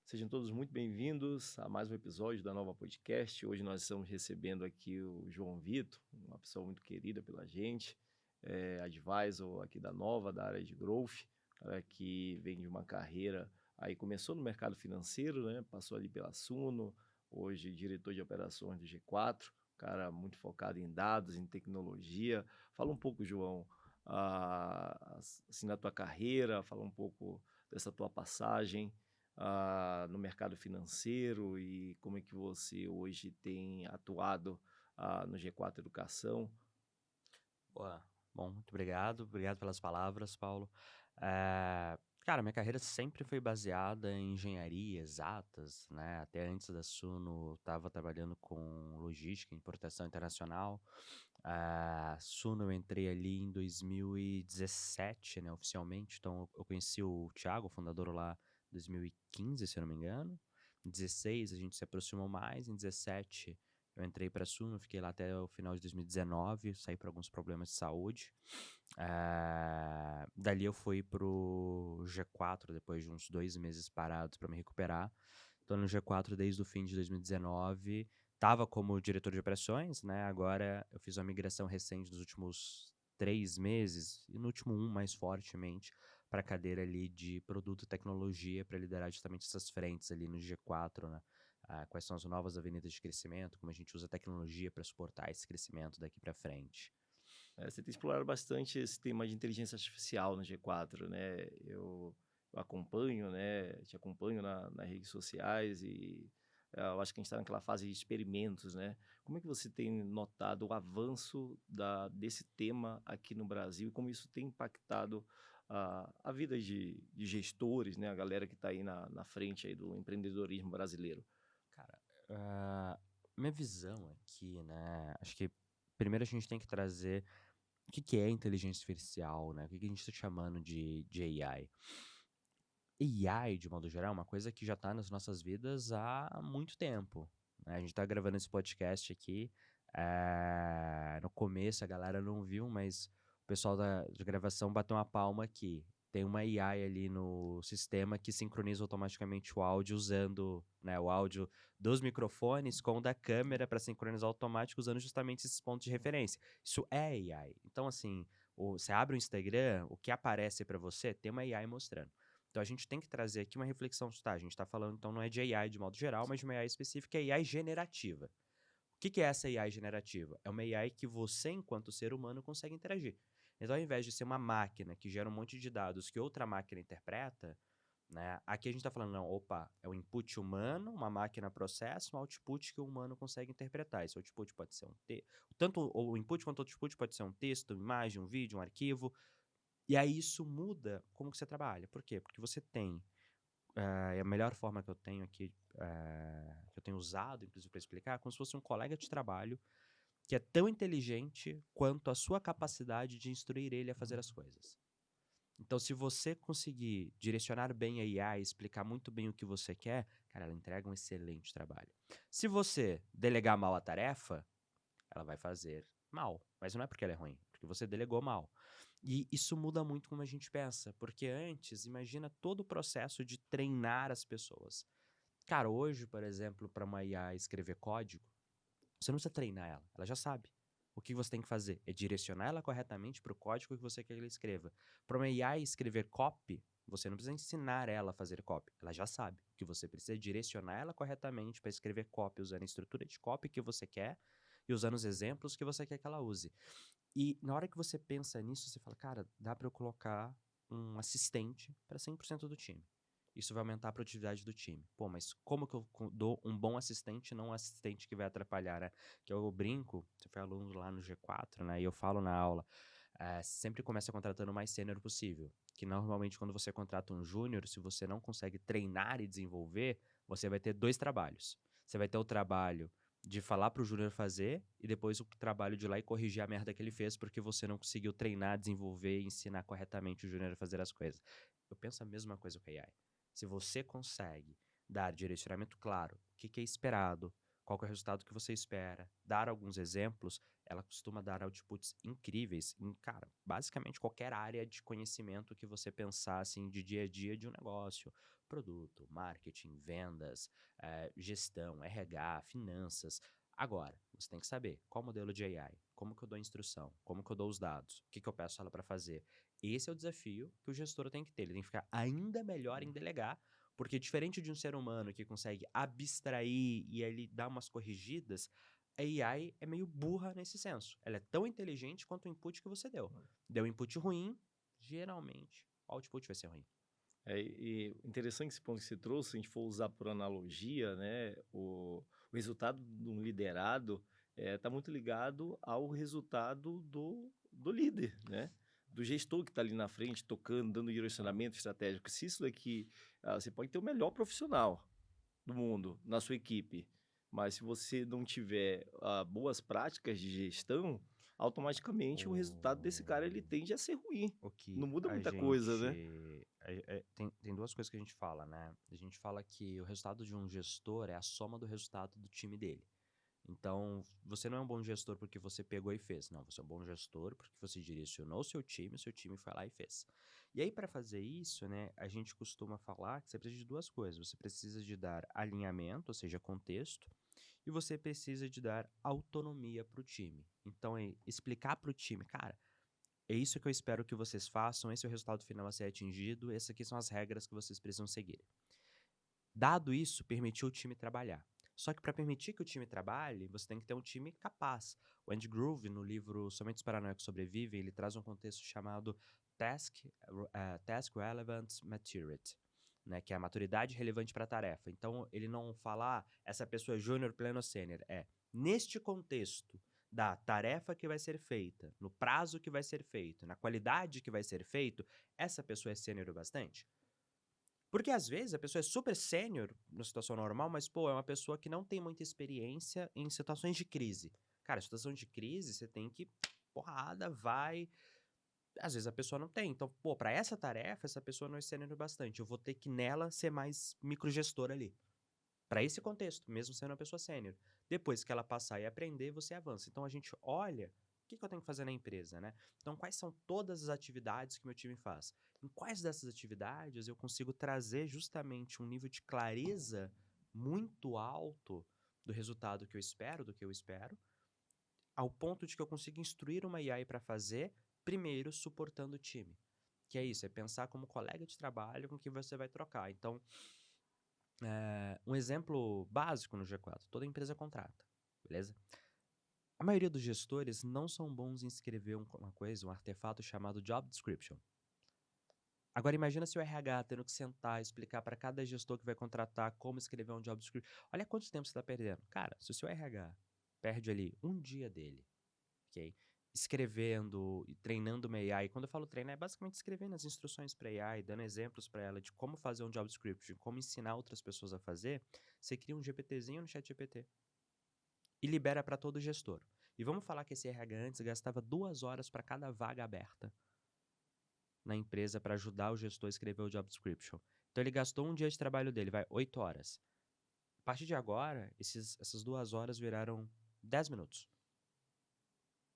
Sejam todos muito bem-vindos a mais um episódio da Nova Podcast. Hoje nós estamos recebendo aqui o João Vitor, uma pessoa muito querida pela gente, advisor aqui da Nova, da área de Growth, cara que vem de uma carreira, aí começou no mercado financeiro, né? Passou ali pela Suno, hoje diretor de operações do G4, cara muito focado em dados, em tecnologia. Fala um pouco, João, assim, da tua carreira, fala um pouco dessa tua passagem no mercado financeiro e como é que você hoje tem atuado no G4 Educação. Boa. Bom, muito obrigado. Obrigado pelas palavras, Paulo. Cara, minha carreira sempre foi baseada em engenharia, exatas, né? Até antes da Suno, estava trabalhando com logística, importação internacional. Suno eu entrei ali em 2017, né, oficialmente. Então, eu conheci o Thiago, o fundador lá, em 2015, se eu não me engano. Em 16 a gente se aproximou mais. Em 17 eu entrei para a Suno, fiquei lá até o final de 2019, saí por alguns problemas de saúde. Dali eu fui pro G4 depois de uns 2 meses parados para me recuperar. Tô no G4 desde o fim de 2019. Tava como diretor de operações, né? Agora eu fiz uma migração recente dos últimos 3 meses, e no último mais fortemente, para a cadeira ali de produto e tecnologia, para liderar justamente essas frentes ali no G4, né? Quais são as novas avenidas de crescimento, como a gente usa a tecnologia para suportar esse crescimento daqui para frente. Você tem explorado bastante esse tema de inteligência artificial no G4, né? Eu acompanho, né? Te acompanho nas redes sociais e eu acho que a gente está naquela fase de experimentos, né? Como é que você tem notado o avanço desse tema aqui no Brasil e como isso tem impactado a vida de gestores, né? A galera que está aí na frente aí do empreendedorismo brasileiro? Cara, minha visão aqui, né? Acho que primeiro a gente tem que trazer o que é inteligência artificial, né? O que a gente está chamando de AI. AI, de modo geral, é uma coisa que já está nas nossas vidas há muito tempo, né? A gente está gravando esse podcast aqui. No começo a galera não viu, mas o pessoal de gravação bateu uma palma aqui. Tem uma AI ali no sistema que sincroniza automaticamente o áudio usando, né, o áudio dos microfones com o da câmera para sincronizar automático usando justamente esses pontos de referência. Isso é AI. Então, assim, você abre o Instagram, o que aparece para você tem uma AI mostrando. Então a gente tem que trazer aqui uma reflexão, tá? A gente está falando, então, não é de AI de modo geral, mas de uma AI específica, é AI generativa. O que é essa AI generativa? É uma AI que você, enquanto ser humano, consegue interagir. Então, ao invés de ser uma máquina que gera um monte de dados que outra máquina interpreta, né? Aqui a gente está falando, não, opa, é um input humano, uma máquina processa, um output que o humano consegue interpretar. Esse output pode ser tanto o input quanto o output pode ser um texto, uma imagem, um vídeo, um arquivo. E aí isso muda como que você trabalha. Por quê? Porque você tem, a melhor forma que eu tenho aqui, que eu tenho usado, inclusive, para explicar, é como se fosse um colega de trabalho que é tão inteligente quanto a sua capacidade de instruir ele a fazer as coisas. Então, se você conseguir direcionar bem a IA e explicar muito bem o que você quer, cara, ela entrega um excelente trabalho. Se você delegar mal a tarefa, ela vai fazer mal. Mas não é porque ela é ruim, é porque você delegou mal. E isso muda muito como a gente pensa, porque antes, imagina todo o processo de treinar as pessoas. Cara, hoje, por exemplo, para uma IA escrever código, você não precisa treinar ela já sabe. O que você tem que fazer é direcionar ela corretamente para o código que você quer que ela escreva. Para uma IA escrever copy, você não precisa ensinar ela a fazer copy, ela já sabe. O que você precisa é direcionar ela corretamente para escrever copy usando a estrutura de copy que você quer e usando os exemplos que você quer que ela use. E na hora que você pensa nisso, você fala, cara, dá para eu colocar um assistente para 100% do time. Isso vai aumentar a produtividade do time. Pô, mas como que eu dou um bom assistente, não um assistente que vai atrapalhar, né? Que eu brinco, você foi aluno lá no G4, né? E eu falo na aula, sempre começa contratando o mais sênior possível. Que normalmente quando você contrata um júnior, se você não consegue treinar e desenvolver, você vai ter dois trabalhos. Você vai ter o trabalho de falar pro júnior fazer e depois o trabalho de ir lá e corrigir a merda que ele fez porque você não conseguiu treinar, desenvolver e ensinar corretamente o júnior a fazer as coisas. Eu penso a mesma coisa com a AI. Se você consegue dar direcionamento claro, o que é esperado, qual que é o resultado que você espera, dar alguns exemplos, ela costuma dar outputs incríveis em, cara, basicamente qualquer área de conhecimento que você pensar, assim, de dia a dia de um negócio. produto, marketing, vendas, gestão, RH, finanças. Agora, você tem que saber qual modelo de AI, como que eu dou a instrução, como que eu dou os dados, o que que eu peço ela para fazer. Esse é o desafio que o gestor tem que ter. Ele tem que ficar ainda melhor em delegar, porque diferente de um ser humano que consegue abstrair e ele dar umas corrigidas, a AI é meio burra nesse senso. Ela é tão inteligente quanto o input que você deu. Deu input ruim, geralmente o output vai ser ruim. E interessante esse ponto que você trouxe, se a gente for usar por analogia, né, o resultado de um liderado está muito ligado ao resultado do líder, né? Do gestor que está ali na frente, tocando, dando direcionamento estratégico. Se isso daqui, você pode ter o melhor profissional do mundo na sua equipe, mas se você não tiver boas práticas de gestão, automaticamente o resultado desse cara ele tende a ser ruim. O que Não muda a muita coisa, né? gente. Tem duas coisas que a gente fala, né? A gente fala que o resultado de um gestor é a soma do resultado do time dele. Então, você não é um bom gestor porque você pegou e fez. Não, você é um bom gestor porque você direcionou o seu time foi lá e fez. E aí, para fazer isso, né, a gente costuma falar que você precisa de duas coisas. Você precisa de dar alinhamento, ou seja, contexto, e você precisa de dar autonomia para o time. Então, é explicar para o time, cara, é isso que eu espero que vocês façam, esse é o resultado final a ser atingido, essas aqui são as regras que vocês precisam seguir. Dado isso, permitiu o time trabalhar. Só que para permitir que o time trabalhe, você tem que ter um time capaz. O Andy Grove, no livro Somente os Paranoicos Sobrevivem, ele traz um contexto chamado Task Relevant Maturity, né, que é a maturidade relevante para a tarefa. Então, ele não fala, essa pessoa é júnior, pleno ou sênior. Neste contexto da tarefa que vai ser feita, no prazo que vai ser feito, na qualidade que vai ser feito, essa pessoa é sênior o bastante? Porque às vezes a pessoa é super sênior na situação normal, mas, pô, é uma pessoa que não tem muita experiência em situações de crise. Cara, situação de crise, você tem que, porrada, vai. Às vezes a pessoa não tem. Então, pô, pra essa tarefa, essa pessoa não é sênior o bastante. Eu vou ter que nela ser mais microgestor ali. Pra esse contexto, mesmo sendo uma pessoa sênior. Depois que ela passar e aprender, você avança. Então a gente olha o que eu tenho que fazer na empresa, né? Então, quais são todas as atividades que meu time faz? Em quais dessas atividades eu consigo trazer justamente um nível de clareza muito alto do resultado que eu espero, do que eu espero, ao ponto de que eu consiga instruir uma AI para fazer, primeiro suportando o time. Que é isso, é pensar como colega de trabalho com que você vai trocar. Então, um exemplo básico no G4, toda empresa contrata, beleza? A maioria dos gestores não são bons em escrever uma coisa, um artefato chamado job description. Agora imagina se o RH tendo que sentar e explicar para cada gestor que vai contratar como escrever um job description. Olha quanto tempo você está perdendo. Cara, se o seu RH perde ali um dia dele, ok? Escrevendo e treinando uma AI. Quando eu falo treinar, é basicamente escrevendo as instruções para AI, dando exemplos para ela de como fazer um job description, como ensinar outras pessoas a fazer. Você cria um GPTzinho no chat GPT e libera para todo gestor. E vamos falar que esse RH antes gastava 2 horas para cada vaga aberta na empresa para ajudar o gestor a escrever o job description. Então ele gastou um dia de trabalho dele, vai 8 horas. A partir de agora, essas 2 horas viraram 10 minutos.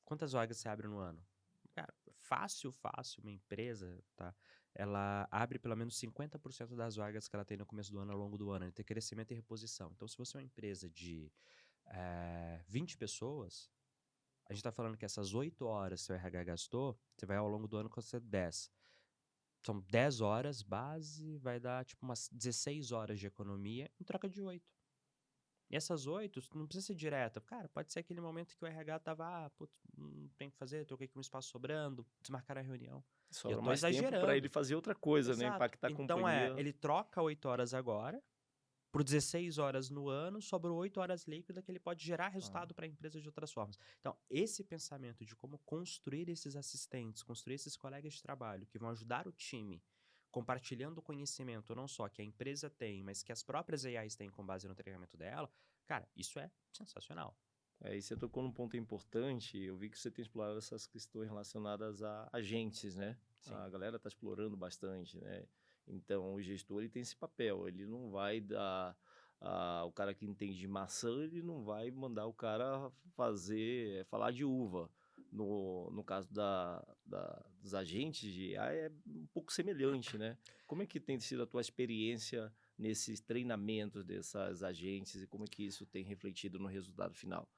Quantas vagas você abre no ano? Cara, fácil, uma empresa, tá? Ela abre pelo menos 50% das vagas que ela tem no começo do ano ao longo do ano. Ela tem crescimento e reposição. Então, se você é uma empresa de 20 pessoas, a gente está falando que essas 8 horas que o RH gastou, você vai ao longo do ano conseguir 10. São 10 horas base, vai dar tipo umas 16 horas de economia em troca de 8. E essas 8 não precisa ser direta. Cara, pode ser aquele momento que o RH tava, putz, não tem o que fazer, troquei com um espaço sobrando, desmarcaram a reunião. E eu Sobra tô mais tempo para ele exagerando. fazer outra coisa, né? Exato. Impactar a Então companhia. ele troca 8 horas agora, por 16 horas no ano, sobrou 8 horas líquida que ele pode gerar resultado para a empresa de outras formas. Então, esse pensamento de como construir esses assistentes, construir esses colegas de trabalho que vão ajudar o time, compartilhando o conhecimento não só que a empresa tem, mas que as próprias AIs têm com base no treinamento dela, cara, isso é sensacional. Aí você tocou num ponto importante, eu vi que você tem explorado essas questões relacionadas a agentes, né? Sim. A galera está explorando bastante, né? Então, o gestor ele tem esse papel, ele não vai dar... o cara que entende de maçã, ele não vai mandar o cara falar de uva, no caso dos agentes de AI é um pouco semelhante, né? Como é que tem sido a tua experiência nesses treinamentos dessas agentes e como é que isso tem refletido no resultado final?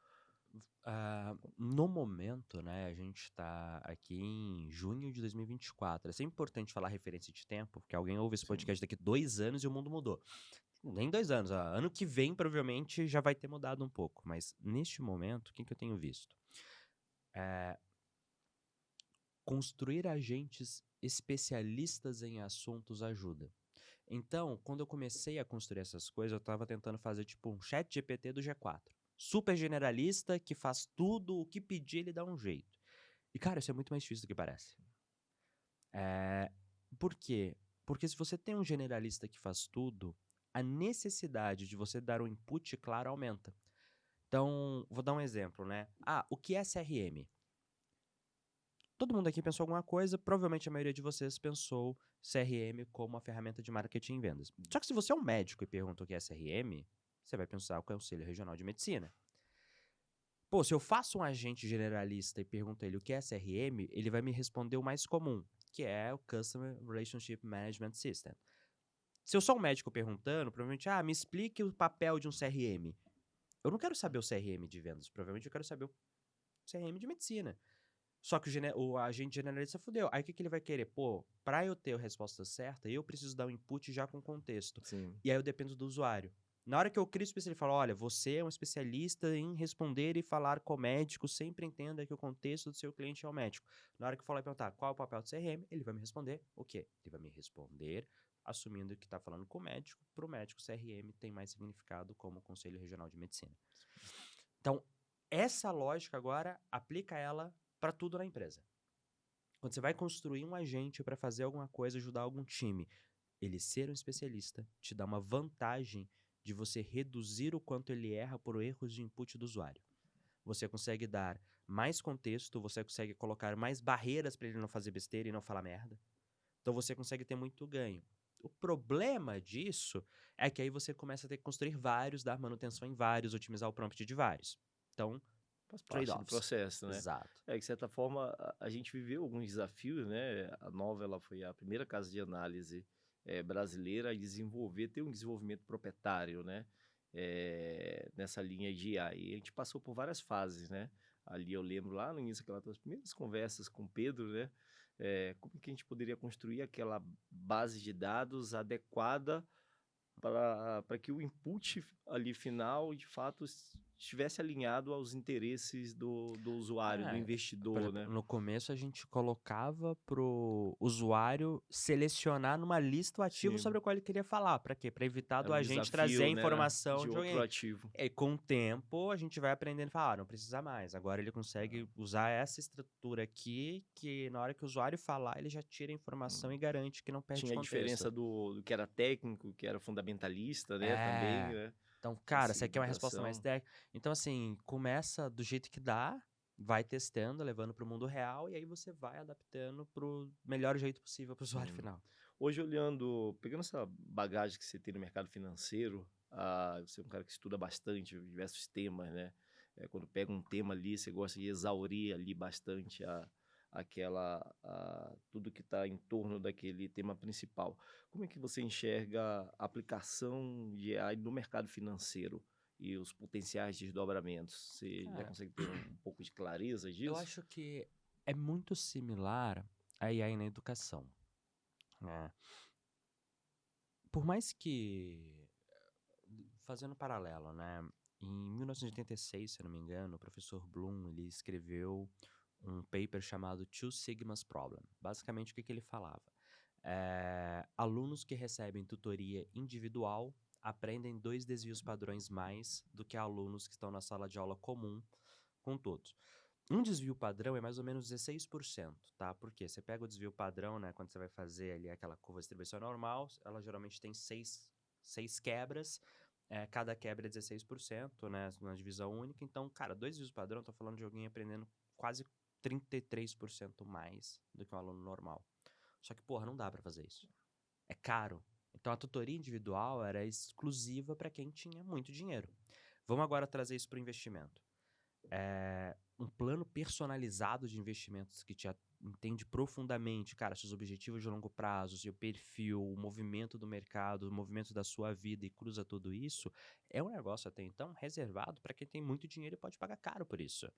No momento, né, a gente está aqui em junho de 2024. É sempre importante falar referência de tempo, porque alguém ouve esse Sim, podcast daqui 2 anos e o mundo mudou. Nem 2 anos, ano que vem provavelmente já vai ter mudado um pouco, mas neste momento, o que que eu tenho visto? Eh, Construir agentes especialistas em assuntos ajuda. Então, quando eu comecei a construir essas coisas, eu estava tentando fazer tipo um chat GPT do G4. Super generalista, que faz tudo o que pedir, ele dá um jeito. E, cara, isso é muito mais difícil do que parece. Eh, por quê? Porque se você tem um generalista que faz tudo, a necessidade de você dar um input claro aumenta. Então, vou dar um exemplo, né? O que é CRM? Todo mundo aqui pensou alguma coisa, provavelmente a maioria de vocês pensou CRM como uma ferramenta de marketing e vendas. Só que se você é um médico e pergunta o que é CRM, você vai pensar o Conselho Regional de Medicina. Pô, se eu faço um agente generalista e pergunto ele o que é CRM, ele vai me responder o mais comum, que é o Customer Relationship Management System. Se eu sou um médico perguntando, provavelmente, me explique o papel de um CRM. Eu não quero saber o CRM de vendas, provavelmente eu quero saber o CRM de medicina. Só que o agente generalista fudeu. Aí o que que ele vai querer? Pô, pra eu ter a resposta certa, eu preciso dar um input já com contexto. sim. E aí eu dependo do usuário. Na hora que eu crio o especialista, ele fala: olha, você é um especialista em responder e falar com o médico, sempre entenda que o contexto do seu cliente é o médico. Na hora que eu falar e perguntar qual é o papel do CRM, ele vai me responder o quê? Ele vai me responder assumindo que está falando com o médico, para o médico CRM tem mais significado como Conselho Regional de Medicina. Então, essa lógica agora, aplica ela para tudo na empresa. Quando você vai construir um agente para fazer alguma coisa, ajudar algum time, ele ser um especialista te dá uma vantagem de você reduzir o quanto ele erra por erros de input do usuário. Você consegue dar mais contexto, você consegue colocar mais barreiras para ele não fazer besteira e não falar merda. Então você consegue ter muito ganho. O problema disso é que aí você começa a ter que construir vários, dar manutenção em vários, otimizar o prompt de vários. Então, Faz parte do trade-offs. processo, né? Exato. É que, de certa forma, a gente viveu alguns desafios, né? A Nova, ela foi a primeira casa de análise brasileira a desenvolver, ter um desenvolvimento proprietário, né? Nessa linha de IA. E a gente passou por várias fases, né? Ali eu lembro lá no início, aquelas das primeiras conversas com o Pedro, né? Como que a gente poderia construir aquela base de dados adequada para que o input ali final, de fato, estivesse alinhado aos interesses do usuário, do Por investidor, exemplo, né? no começo a gente colocava pro usuário selecionar numa lista o ativo Sim, sobre o qual ele queria falar. Para quê? Para evitar era do um agente trazer a desafio, né, informação de de outro alguém. ativo. E com o tempo a gente vai aprendendo e falar, não precisa mais. Agora ele consegue usar essa estrutura aqui, que na hora que o usuário falar, ele já tira a informação Hum. e garante que não perde Tinha a contexto. diferença do que era técnico, que era fundamentalista, né, também, É. né, Então, a cara, você quer uma resposta mais segmentação. técnica? Então, assim, começa do jeito que dá, vai testando, levando para o mundo real, e aí você vai adaptando pro melhor jeito possível para o usuário Sim. final. Hoje olhando, pegando essa bagagem que você tem no mercado financeiro, você é um cara que estuda bastante diversos temas, né? Quando pega um tema ali, você gosta de exaurir ali bastante tudo que está em torno daquele tema principal. Como é que você enxerga a aplicação de AI no mercado financeiro e os potenciais desdobramentos? Você já Cara, consegue ter um pouco de clareza eu disso? acho que é muito similar a AI na educação, né? Por mais que, fazendo um paralelo, né? Em 1986, se eu não me engano, o professor Bloom, ele escreveu um paper chamado Two Sigmas Problem. Basicamente, o que que ele falava? Alunos que recebem tutoria individual aprendem 2 desvios padrões mais do que alunos que estão na sala de aula comum com todos. Um desvio padrão é mais ou menos 16%, tá? Porque você pega o desvio padrão, né? Quando você vai fazer ali aquela curva de distribuição normal, ela geralmente tem seis quebras. Cada quebra é 16%, né? Na divisão única. Então, cara, 2 desvios padrão, tô falando de alguém aprendendo quase 33% mais do que um aluno normal. Só que, porra, não dá pra fazer isso. É caro. Então a tutoria individual era exclusiva para quem tinha muito dinheiro. Vamos agora trazer isso para o investimento. um plano personalizado de investimentos que te entende profundamente, cara, seus objetivos de longo prazo, seu perfil, o movimento do mercado, o movimento da sua vida e cruza tudo isso, é um negócio até então reservado para quem tem muito dinheiro e pode pagar caro por isso.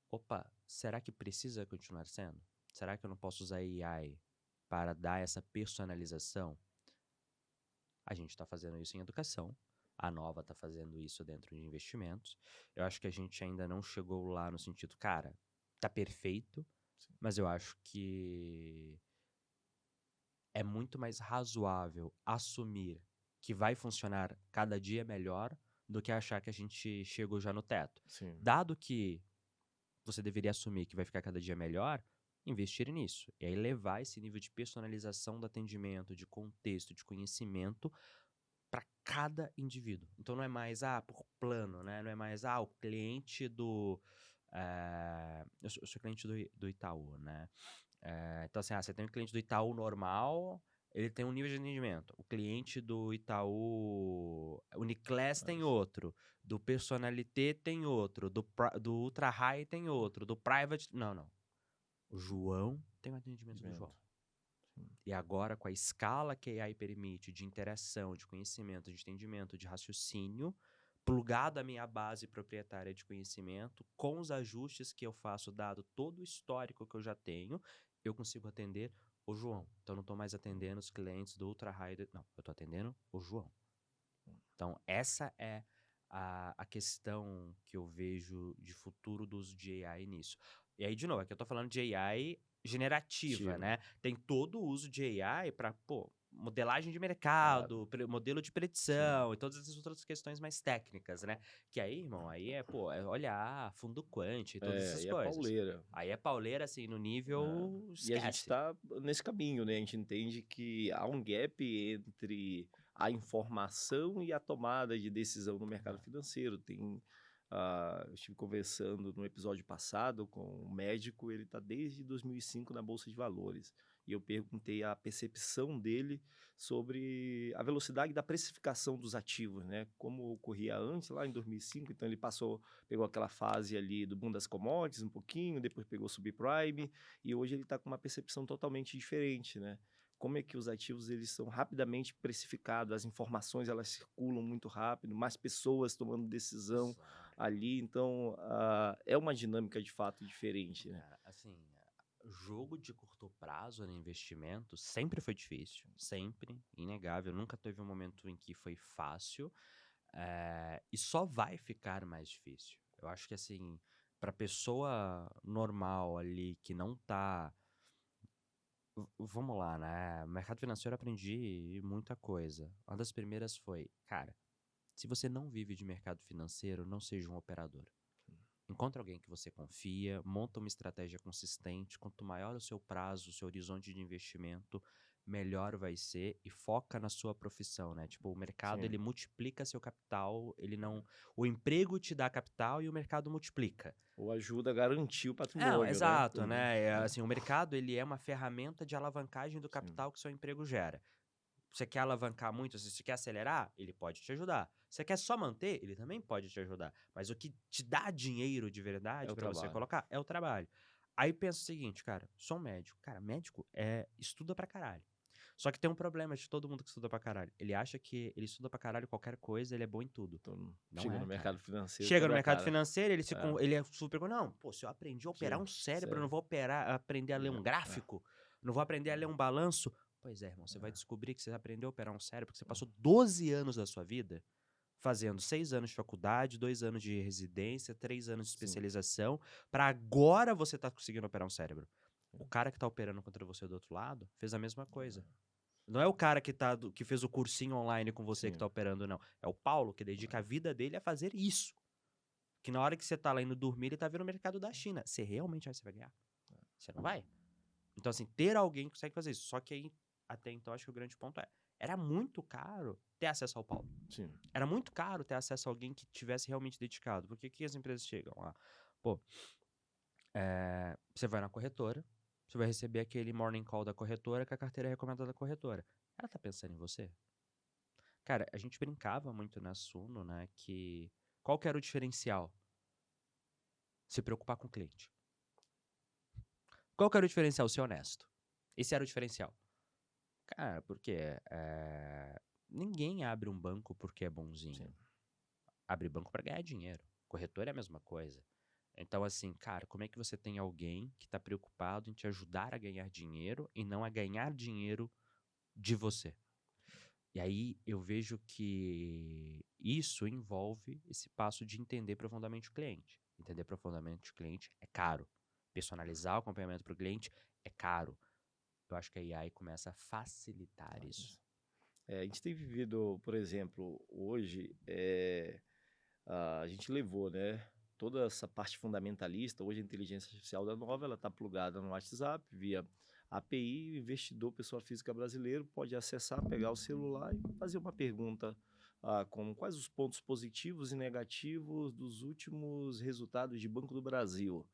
Opa, será que precisa continuar sendo? Será que eu não posso usar AI para dar essa personalização? A gente está fazendo isso em educação. A Nova está fazendo isso dentro de investimentos. Eu acho que a gente ainda não chegou lá no sentido, cara, tá perfeito, Sim. mas eu acho que é muito mais razoável assumir que vai funcionar cada dia melhor do que achar que a gente chegou já no teto. Sim. Dado que você deveria assumir que vai ficar cada dia melhor, investir nisso. E aí levar esse nível de personalização do atendimento, de contexto, de conhecimento para cada indivíduo. Então não é mais, por plano, né? Não é mais, o cliente do. Eu sou cliente do Itaú, né? Então, assim, você tem um cliente do Itaú normal, ele tem um nível de atendimento. O cliente do Itaú Uniclass tem outro. Do Personalité tem outro. Do Ultra High tem outro. Do Private. Não, não. O João tem o atendimento do João. Sim. E agora, com a escala que a AI permite de interação, de conhecimento, de entendimento, de raciocínio, plugado à minha base proprietária de conhecimento, com os ajustes que eu faço, dado todo o histórico que eu já tenho, eu consigo atender o João. Então, não estou mais atendendo os clientes do Ultra High. Não, eu estou atendendo o João. Então, essa é a questão que eu vejo de futuro do uso de AI nisso. E aí, de novo, aqui eu tô falando de AI generativa, né? Tem todo o uso de AI para, modelagem de mercado, modelo de predição e todas essas outras questões mais técnicas, né? Que aí, irmão, aí é olhar fundo quant e todas essas E é coisas. pauleira. Aí é pauleira, assim, no nível E a gente esquece. está nesse caminho, né? A gente entende que há um gap entre a informação e a tomada de decisão no mercado financeiro. Eu estive conversando no episódio passado com um médico, ele está desde 2005 na Bolsa de Valores. E eu perguntei a percepção dele sobre a velocidade da precificação dos ativos, né? Como ocorria antes, lá em 2005. Então ele pegou aquela fase ali do boom das commodities um pouquinho, depois pegou o subprime, e hoje ele está com uma percepção totalmente diferente, né? Como é que os ativos eles são rapidamente precificados, as informações elas circulam muito rápido, mais pessoas tomando decisão ali, então é uma dinâmica de fato diferente, né? Cara, assim, jogo de curto prazo no investimento sempre foi difícil, sempre, inegável. Nunca teve um momento em que foi fácil, e só vai ficar mais difícil. Eu acho que, assim, pra pessoa normal ali que não tá. Vamos lá, né? Mercado financeiro eu aprendi muita coisa. Uma das primeiras foi, cara, se você não vive de mercado financeiro, não seja um operador. Encontre alguém que você confia, monta uma estratégia consistente. Quanto maior o seu prazo, o seu horizonte de investimento, melhor vai ser, e foca na sua profissão, né? Tipo, o mercado, ele multiplica seu capital, ele não... O emprego te dá capital e o mercado multiplica. Ou ajuda a garantir o patrimônio, né? Exato, né? Assim, o mercado, ele é uma ferramenta de alavancagem do capital que seu emprego gera. Você quer alavancar muito, se você quer acelerar, ele pode te ajudar. Você quer só manter, ele também pode te ajudar. Mas o que te dá dinheiro de É verdade o pra você trabalho. colocar é o trabalho. Aí pensa o seguinte, cara, sou um médico. Cara, médico estuda pra caralho. Só que tem um problema de todo mundo que estuda pra caralho. Ele acha que ele estuda pra caralho qualquer coisa, ele é bom em tudo. Então, Não chega é, no mercado cara. financeiro, Chega no quebra a mercado cara. financeiro, ele é super... Não, se eu aprendi a operar Sim, um cérebro, eu sério. não vou aprender a ler um gráfico, não vou aprender a ler um balanço. Pois é, irmão, você vai descobrir que você aprendeu a operar um cérebro porque você passou 12 anos da sua vida fazendo 6 anos de faculdade, 2 anos de residência, 3 anos de Sim. especialização, pra agora você tá conseguindo operar um cérebro. O cara que tá operando contra você do outro lado fez a mesma coisa. Não é o cara que fez o cursinho online com você que tá operando, não. É o Paulo que dedica a vida dele a fazer isso. Que na hora que você tá lá indo dormir, ele tá vendo o mercado da China. Você realmente acha que você vai ganhar? Você não vai. Então, assim, ter alguém que consegue fazer isso. Só que aí, até então, acho que o grande ponto era muito caro ter acesso ao Paulo. Sim. Era muito caro ter acesso a alguém que tivesse realmente dedicado. Porque o que as empresas chegam lá? Você vai na corretora, você vai receber aquele morning call da corretora com a carteira recomendada da corretora. Ela tá pensando em você? Cara, a gente brincava muito na Suno, né, que Qual que era o diferencial? Se preocupar com o cliente. Qual que era o diferencial? Ser honesto. Esse era o diferencial. Cara, porque ninguém abre um banco porque é bonzinho. Sim. Abre banco para ganhar dinheiro. Corretor é a mesma coisa. Então, assim, cara, como é que você tem alguém que está preocupado em te ajudar a ganhar dinheiro e não a ganhar dinheiro de você? E aí eu vejo que isso envolve esse passo de entender profundamente o cliente. Entender profundamente o cliente é caro. Personalizar o acompanhamento para o cliente é caro. Eu acho que a AI começa a facilitar isso. A gente tem vivido, por exemplo, hoje, a gente levou, né, toda essa parte fundamentalista. Hoje a inteligência artificial da Nova, ela está plugada no WhatsApp, via API. O investidor, pessoa física brasileiro, pode acessar, pegar o celular e fazer uma pergunta, como quais os pontos positivos e negativos dos últimos resultados de Banco do Brasil,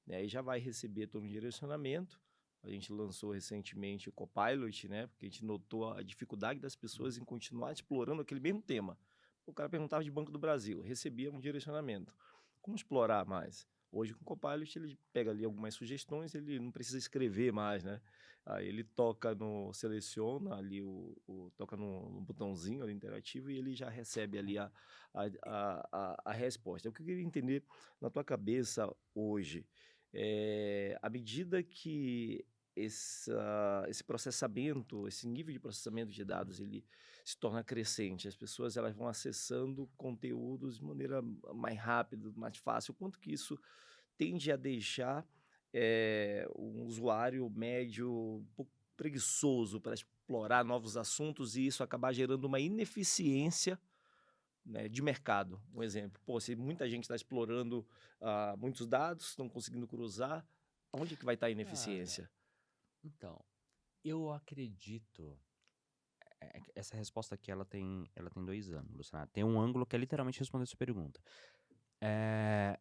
né? Aí já vai receber todo um direcionamento. A gente lançou recentemente o Copilot, né? Porque a gente notou a dificuldade das pessoas em continuar explorando aquele mesmo tema. O cara perguntava de Banco do Brasil, recebia um direcionamento. Como explorar mais? Hoje, com o Copilot, ele pega ali algumas sugestões, ele não precisa escrever mais, né? Aí ele seleciona ali, toca no botãozinho ali interativo, e ele já recebe ali a resposta. O que eu queria entender na tua cabeça hoje, à medida que esse processamento, esse nível de processamento de dados, ele se torna crescente, as pessoas elas vão acessando conteúdos de maneira mais rápida, mais fácil, o quanto que isso tende a deixar um usuário médio um pouco preguiçoso para explorar novos assuntos, e isso acabar gerando uma ineficiência, né, de mercado. Um exemplo, pô, se muita gente está explorando muitos dados, estão conseguindo cruzar, onde que vai estar a Cara, ineficiência? então, eu acredito. Essa resposta aqui ela tem dois ângulos, tá? Tem um ângulo que é literalmente responder essa pergunta. É,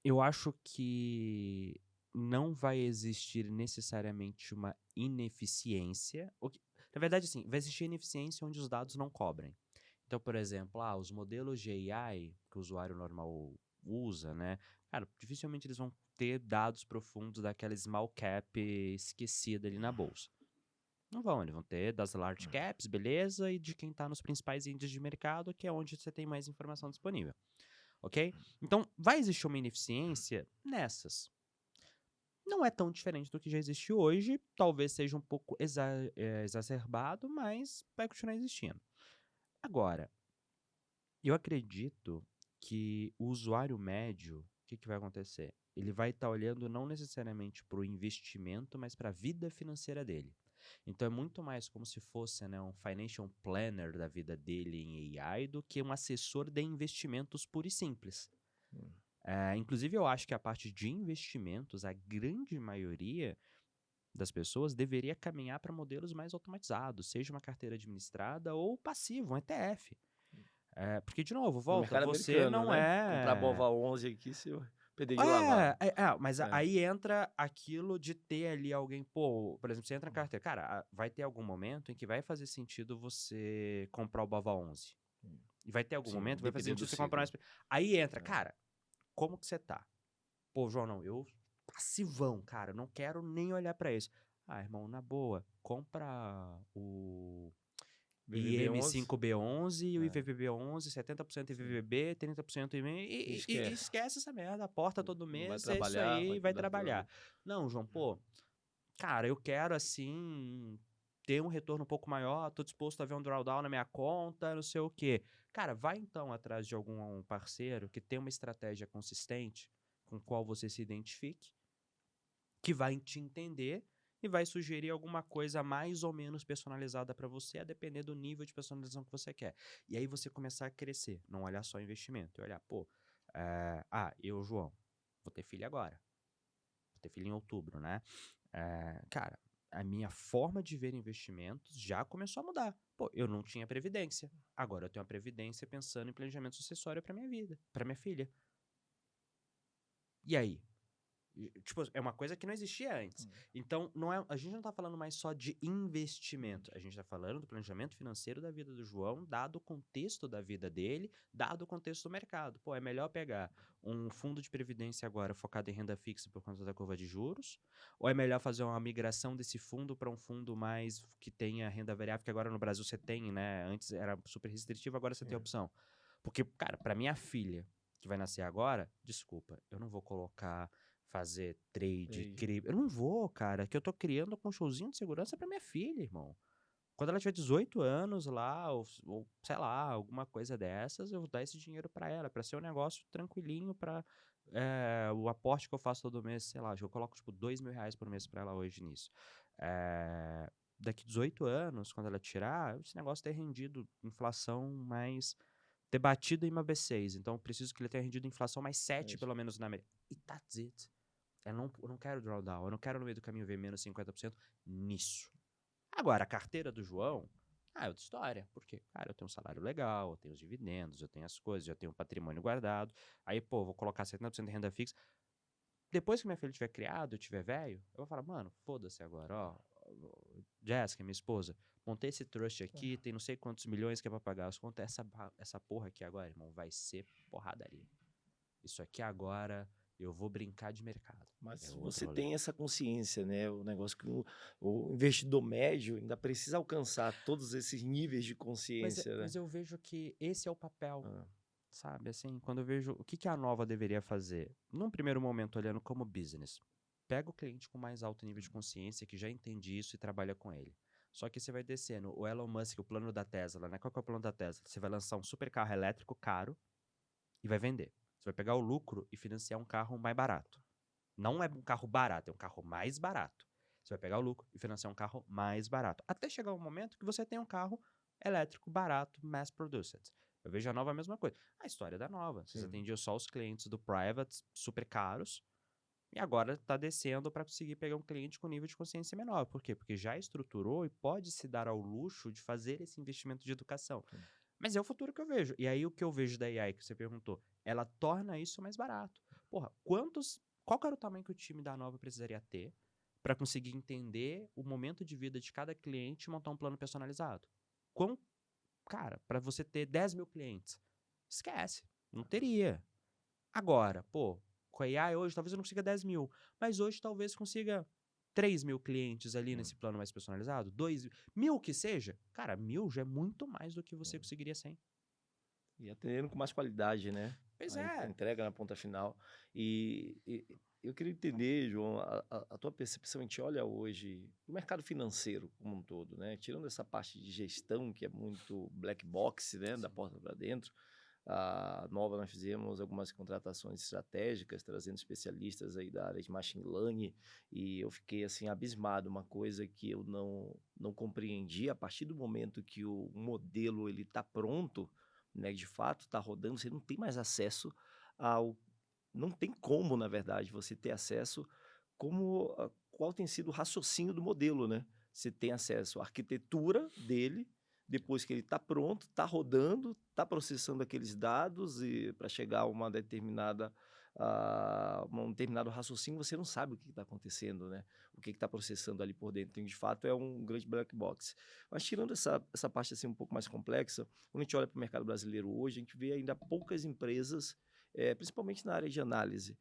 eu acho que não vai existir necessariamente uma ineficiência. Na verdade, assim, vai existir ineficiência onde os dados não cobrem. Então, por exemplo, os modelos de AI que o usuário normal usa, né? Cara, dificilmente eles vão ter dados profundos daquela small cap esquecida ali na bolsa. Não vão, eles vão ter das large caps, beleza, e de quem tá nos principais índices de mercado, que é onde você tem mais informação disponível, ok? Então, vai existir uma ineficiência nessas. Não é tão diferente do que já existe hoje, talvez seja um pouco exacerbado, mas vai continuar existindo. Agora, eu acredito que o usuário médio, o que vai acontecer? Ele vai estar olhando não necessariamente para o investimento, mas para a vida financeira dele. Então é muito mais como se fosse, né, um financial planner da vida dele em AI do que um assessor de investimentos puro e simples. Hum. Inclusive, eu acho que a parte de investimentos, a grande maioria das pessoas deveria caminhar para modelos mais automatizados, seja uma carteira administrada ou passivo, um ETF. Porque, de novo, No volta, mercado você americano, não né? Comprar é. Bova 11 aqui, se eu perder de lavar. Mas É. aí entra aquilo de ter ali alguém, pô, por exemplo, você entra na carteira, cara, vai ter algum momento em que vai fazer sentido você comprar o Bova 11. Hum. E vai ter algum Sim, momento que vai fazer dependendo do sentido você comprar ciclo. mais. Aí entra, É. cara, como que você tá? Pô, João, não, eu passivão, cara, não quero nem olhar pra isso. Irmão, na boa, compra o BVB 11? IM5B11 e o É. IVVB11, 70% Sim. IVVB, 30% IM, E e esquece. esquece essa merda, aporta todo Não vai mês, é isso trabalhar, aí, vai e vai cuidar da tua trabalhar. vida. Não, João, pô, cara, eu quero assim ter um retorno um pouco maior, tô disposto a ver um drawdown na minha conta, não sei o quê. Cara, vai então atrás de algum parceiro que tem uma estratégia consistente com o qual você se identifique, que vai te entender e vai sugerir alguma coisa mais ou menos personalizada para você, a depender do nível de personalização que você quer. E aí você começar a crescer, não olhar só investimento, e olhar, pô, eu, João, vou ter filho agora. Vou ter filho em outubro, né? Cara, a minha forma de ver investimentos já começou a mudar. Pô, eu não tinha previdência. Agora eu tenho uma previdência pensando em planejamento sucessório para minha vida, para minha filha. E aí? Tipo, é uma coisa que não existia antes. Então, a gente não tá falando mais só de investimento. A gente tá falando do planejamento financeiro da vida do João, dado o contexto da vida dele, dado o contexto do mercado. Pô, é melhor pegar um fundo de previdência agora focado em renda fixa por conta da curva de juros? Ou é melhor fazer uma migração desse fundo para um fundo mais que tenha renda variável, que agora no Brasil você tem, né? Antes era super restritivo, agora você tem a opção. Porque, cara, para minha filha, que vai nascer agora, desculpa, eu não vou fazer trade, cripto. Eu não vou, cara, que eu tô criando com um showzinho de segurança pra minha filha, irmão. Quando ela tiver 18 anos lá, ou sei lá, alguma coisa dessas, eu vou dar esse dinheiro pra ela, pra ser um negócio tranquilinho, pra o aporte que eu faço todo mês, sei lá, eu coloco tipo R$ 2.000 por mês pra ela hoje nisso. Daqui 18 anos, quando ela tirar, esse negócio ter rendido inflação mais ter batido em uma B6. Então, eu preciso que ele tenha rendido inflação mais 7, pelo menos, na América. E that's it. Eu não quero drawdown. Eu não quero, no meio do caminho, ver menos 50% nisso. Agora, a carteira do João, é outra história. Porque, cara, eu tenho um salário legal, eu tenho os dividendos, eu tenho as coisas, eu tenho um patrimônio guardado. Aí, pô, vou colocar 70% de renda fixa. Depois que minha filha tiver criado, eu tiver velho, eu vou falar, mano, foda-se agora, ó. Jéssica, minha esposa, montei esse trust aqui, tem não sei quantos milhões que é pra pagar as contas. Essa porra aqui agora, irmão, vai ser porradaria. Isso aqui agora eu vou brincar de mercado. Mas outro você rolê. tem essa consciência, né? O negócio que o investidor médio ainda precisa alcançar todos esses níveis de consciência, né? Mas eu vejo que esse é o papel, Ah, sabe? Assim, quando eu vejo o que a Nova deveria fazer, num primeiro momento olhando como business, pega o cliente com mais alto nível de consciência que já entende isso e trabalha com ele. Só que você vai descendo, o Elon Musk, o plano da Tesla, né? Qual que é o plano da Tesla? Você vai lançar um super carro elétrico caro e vai vender. Você vai pegar o lucro e financiar um carro mais barato. Não é um carro barato, é um carro mais barato. Você vai pegar o lucro e financiar um carro mais barato. Até chegar um momento que você tem um carro elétrico barato, mass produced. Eu vejo a Nova a mesma coisa. A história da Nova. Vocês atendiam só os clientes do private super caros e agora está descendo para conseguir pegar um cliente com nível de consciência menor. Por quê? Porque já estruturou e pode se dar ao luxo de fazer esse investimento de educação. Mas é o futuro que eu vejo. E aí o que eu vejo da AI que você perguntou, ela torna isso mais barato. Porra, qual que era o tamanho que o time da Nova precisaria ter para conseguir entender o momento de vida de cada cliente e montar um plano personalizado? Cara, para você ter 10 mil clientes, esquece, não teria. Agora, pô, com a AI hoje talvez eu não consiga 10 mil, mas hoje talvez consiga 3 mil clientes ali nesse plano mais personalizado, 2 mil que seja. Cara, 1.000 já é muito mais do que você conseguiria sem. e atendendo com mais qualidade, né? Pois A é. entrega na ponta final. E eu queria entender, João, a tua percepção. A gente olha hoje o mercado financeiro como um todo, né? Tirando essa parte de gestão, que é muito black box, né? Da porta para dentro. A Nova, nós fizemos algumas contratações estratégicas, trazendo especialistas aí da área de machine learning, e eu fiquei assim abismado, uma coisa que eu não compreendi. A partir do momento que o modelo ele está pronto, né, de fato está rodando, você não tem mais acesso ao, não tem como, na verdade, você ter acesso qual tem sido o raciocínio do modelo, né? Você tem acesso à arquitetura dele, depois que ele está pronto, está rodando, está processando aqueles dados e para chegar a um determinado raciocínio, você não sabe o que está acontecendo, né? O que está processando ali por dentro. Então, de fato, é um grande black box. Mas tirando essa parte assim um pouco mais complexa, quando a gente olha para o mercado brasileiro hoje, a gente vê ainda poucas empresas, principalmente na área de análise,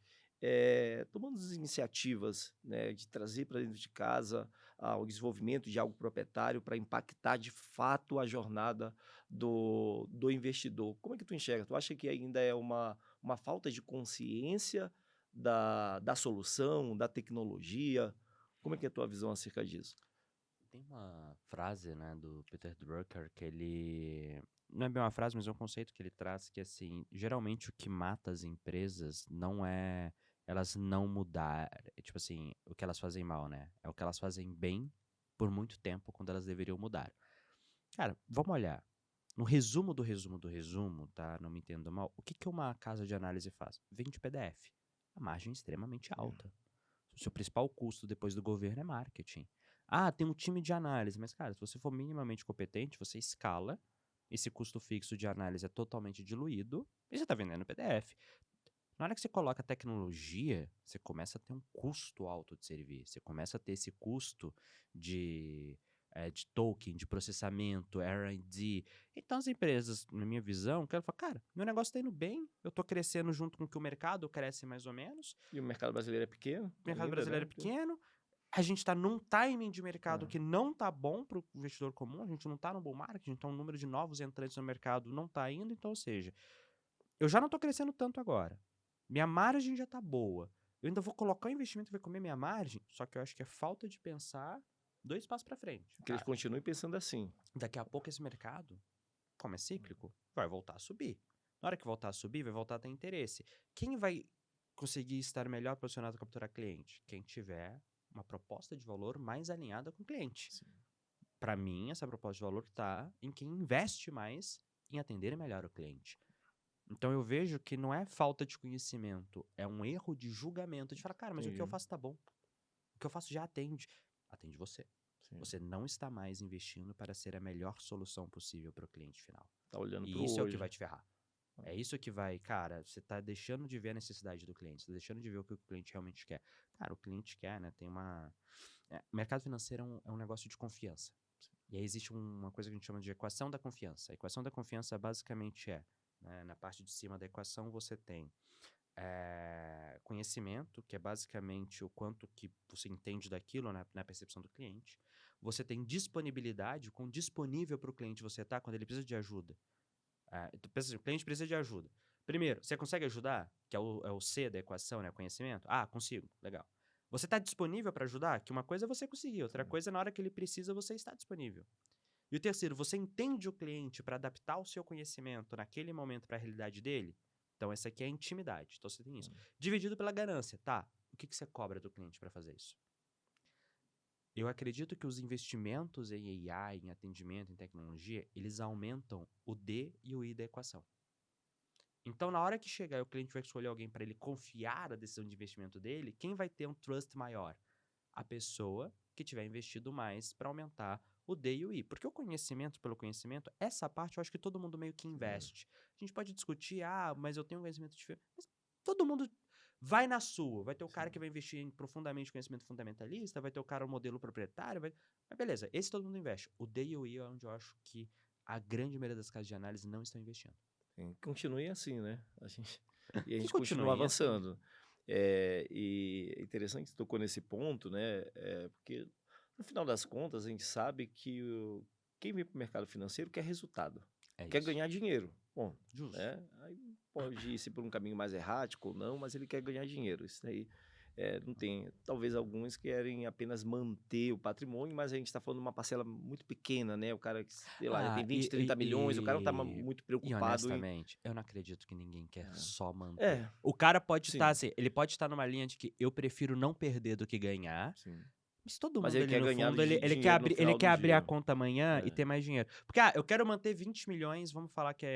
tomando as iniciativas, né, de trazer para dentro de casa o desenvolvimento de algo proprietário para impactar de fato a jornada do investidor. Como é que tu enxerga? Tu acha que ainda é uma falta de consciência da solução, da tecnologia? Como é que é a tua visão acerca disso? Tem uma frase, né, do Peter Drucker que ele não é bem uma frase, mas é um conceito que ele traz que assim, geralmente o que mata as empresas não é elas não mudar, tipo assim, o que elas fazem mal, né? É o que elas fazem bem por muito tempo quando elas deveriam mudar. Cara, vamos olhar. No resumo do resumo do resumo, tá? Não me entenda mal. O que que uma casa de análise faz? Vende PDF. A margem é extremamente alta. O seu principal custo depois do governo é marketing. Ah, tem um time de análise, mas cara, se você for minimamente competente, você escala, esse custo fixo de análise é totalmente diluído e você está vendendo PDF. Na hora que você coloca tecnologia, você começa a ter um custo alto de servir. Você começa a ter esse custo de token, de processamento, R&D. Então as empresas, na minha visão, querem falar, cara, meu negócio está indo bem, eu estou crescendo junto com o que o mercado cresce mais ou menos, E o mercado brasileiro é pequeno o mercado ainda, brasileiro né? é pequeno, a gente está num timing de mercado Ah, que não tá bom para o investidor comum, a gente não tá no bull market, então o número de novos entrantes no mercado não tá indo, então, ou seja, eu já não tô crescendo tanto agora. Minha margem já tá boa. Eu ainda vou colocar o investimento que vai comer minha margem, só que eu acho que é falta de pensar 2 passos para frente. que eles Cara, continuem pensando assim. daqui a pouco esse mercado, como é cíclico, vai voltar a subir. Na hora que voltar a subir, vai voltar a ter interesse. Quem vai conseguir estar melhor posicionado para capturar cliente? Quem tiver uma proposta de valor mais alinhada com o cliente. Sim. Para mim, essa proposta de valor está em quem investe mais em atender melhor o cliente. Então eu vejo que não é falta de conhecimento, é um erro de julgamento, de falar, cara, mas o que eu Entendi. faço tá bom. O que eu faço já atende. Atende você. Sim. Você não está mais investindo para ser a melhor solução possível para o cliente final. Tá olhando E pro isso é o que hoje. vai te ferrar. É isso que vai, cara, você tá deixando de ver a necessidade do cliente, você tá deixando de ver o que o cliente realmente quer. Cara, o cliente quer, né? Tem uma. O mercado financeiro é um negócio de confiança. E aí existe uma coisa que a gente chama de equação da confiança. A equação da confiança basicamente né, na parte de cima da equação você tem conhecimento, que é basicamente o quanto que você entende daquilo, né, na percepção do cliente. Você tem disponibilidade, o quão disponível para o cliente você está quando ele precisa de ajuda. Tu pensa assim, o cliente precisa de ajuda. Primeiro, você consegue ajudar? Que é o C da equação, né? Conhecimento? Ah, consigo. Legal. Você está disponível para ajudar? Que uma coisa é você conseguir, outra Sim. coisa é na hora que ele precisa você está disponível. E o terceiro, você entende o cliente para adaptar o seu conhecimento naquele momento para a realidade dele? Então, essa aqui é a intimidade. Então, você tem isso. Dividido pela ganância, tá? O que você cobra do cliente para fazer isso? Eu acredito que os investimentos em AI, em atendimento, em tecnologia, eles aumentam o D e o I da equação. Então, na hora que chegar e o cliente vai escolher alguém para ele confiar a decisão de investimento dele, quem vai ter um trust maior? A pessoa que tiver investido mais para aumentar o D e o I. Porque o conhecimento pelo conhecimento, essa parte eu acho que todo mundo meio que investe. A gente pode discutir, mas eu tenho um conhecimento diferente. Mas todo mundo vai na sua. Vai ter o cara que vai investir profundamente em conhecimento fundamentalista, vai ter o cara o modelo proprietário. Mas beleza, esse todo mundo investe. O D e o I é onde eu acho que a grande maioria das casas de análise não estão investindo. Sim. Continue assim, né? E a Que gente continua continue assim. avançando. E é interessante que você tocou nesse ponto, né? Porque, no final das contas, a gente sabe que quem vem para o mercado financeiro quer resultado, É quer isso. ganhar dinheiro. Bom, Justo. né? Aí pode ir por um caminho mais errático ou não, mas ele quer ganhar dinheiro. Isso aí não tem. Talvez alguns querem apenas manter o patrimônio, mas a gente está falando de uma parcela muito pequena, né? O cara que, sei lá, tem 20, 30 milhões, o cara não está muito E preocupado em. honestamente, eu não acredito que ninguém quer só manter. É, O cara pode sim, estar assim, ele pode estar numa linha de que eu prefiro não perder do que ganhar, sim. mas todo Mas mundo ele ali quer no ganhar fundo, ele quer dinheiro no abrir, ele final quer do abrir a dia. conta amanhã e É, ter mais dinheiro. Porque, eu quero manter 20 milhões, vamos falar que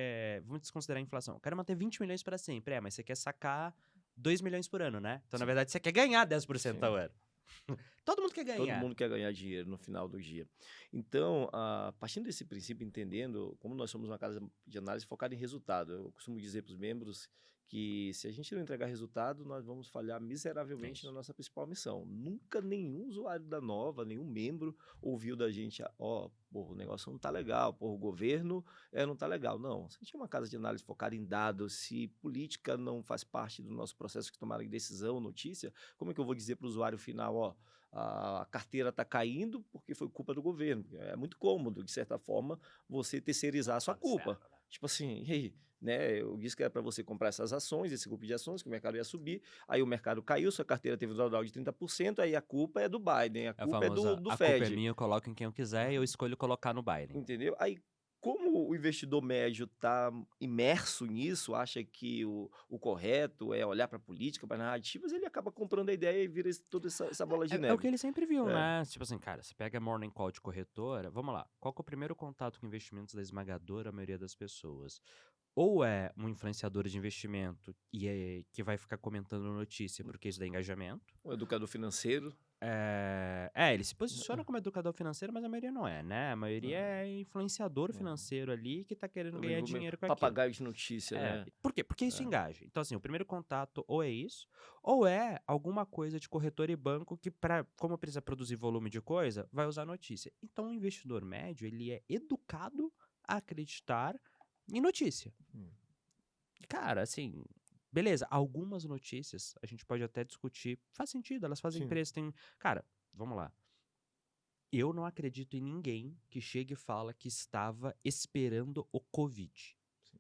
vamos desconsiderar a inflação. Eu quero manter 20 milhões para sempre. Mas você quer sacar 2 milhões por ano, né? Então, na sim, verdade, você quer ganhar 10% ao sim. ano. Todo mundo quer Todo ganhar. mundo quer ganhar dinheiro no final do dia. Então, partindo desse princípio, entendendo como nós somos uma casa de análise focada em resultado, eu costumo dizer para os membros que se a gente não entregar resultado, nós vamos falhar miseravelmente na Isso. nossa principal missão. Nunca nenhum usuário da Nova, nenhum membro ouviu da gente, o negócio não está legal, o governo não está legal. Não, se a gente é uma casa de análise focada em dados, se política não faz parte do nosso processo de tomada de decisão, notícia, como é que eu vou dizer para o usuário final, a carteira está caindo porque foi culpa do governo? É muito cômodo, de certa forma, você terceirizar a sua culpa. Né? Tipo assim, e aí, né? Eu disse que era para você comprar essas ações, esse grupo de ações, que o mercado ia subir, aí o mercado caiu, sua carteira teve um drawdown de 30%, aí a culpa é do Biden, a É a culpa é famosa, do a culpa é Fed. minha, eu coloco em quem eu quiser e eu escolho colocar no Biden. Entendeu? Aí, como o investidor médio está imerso nisso, acha que o correto é olhar para a política, para narrativas, ele acaba comprando a ideia e vira toda essa bola de É o que neve. ele sempre viu, É, né? Tipo assim, cara, você pega a Morning Call de corretora, vamos lá. Qual que é o primeiro contato com investimentos da esmagadora maioria das pessoas? Ou é um influenciador de investimento que vai ficar comentando notícia porque isso dá engajamento, o educador financeiro. Ele se posiciona como educador financeiro, mas a maioria não é, né? A maioria é influenciador financeiro ali que tá querendo ganhar Meio dinheiro com aquilo. papagaio de notícia, né? Por quê? Porque isso É, engaja. Então, assim, o primeiro contato ou é isso, ou é alguma coisa de corretora e banco que, como precisa produzir volume de coisa, vai usar notícia. Então, o investidor médio, ele é educado a acreditar em notícia. hum, Cara, assim, beleza, algumas notícias a gente pode até discutir, faz sentido, elas fazem sim, preço, tem... Cara, vamos lá. Eu não acredito em ninguém que chegue e fala que estava esperando o Covid. sim.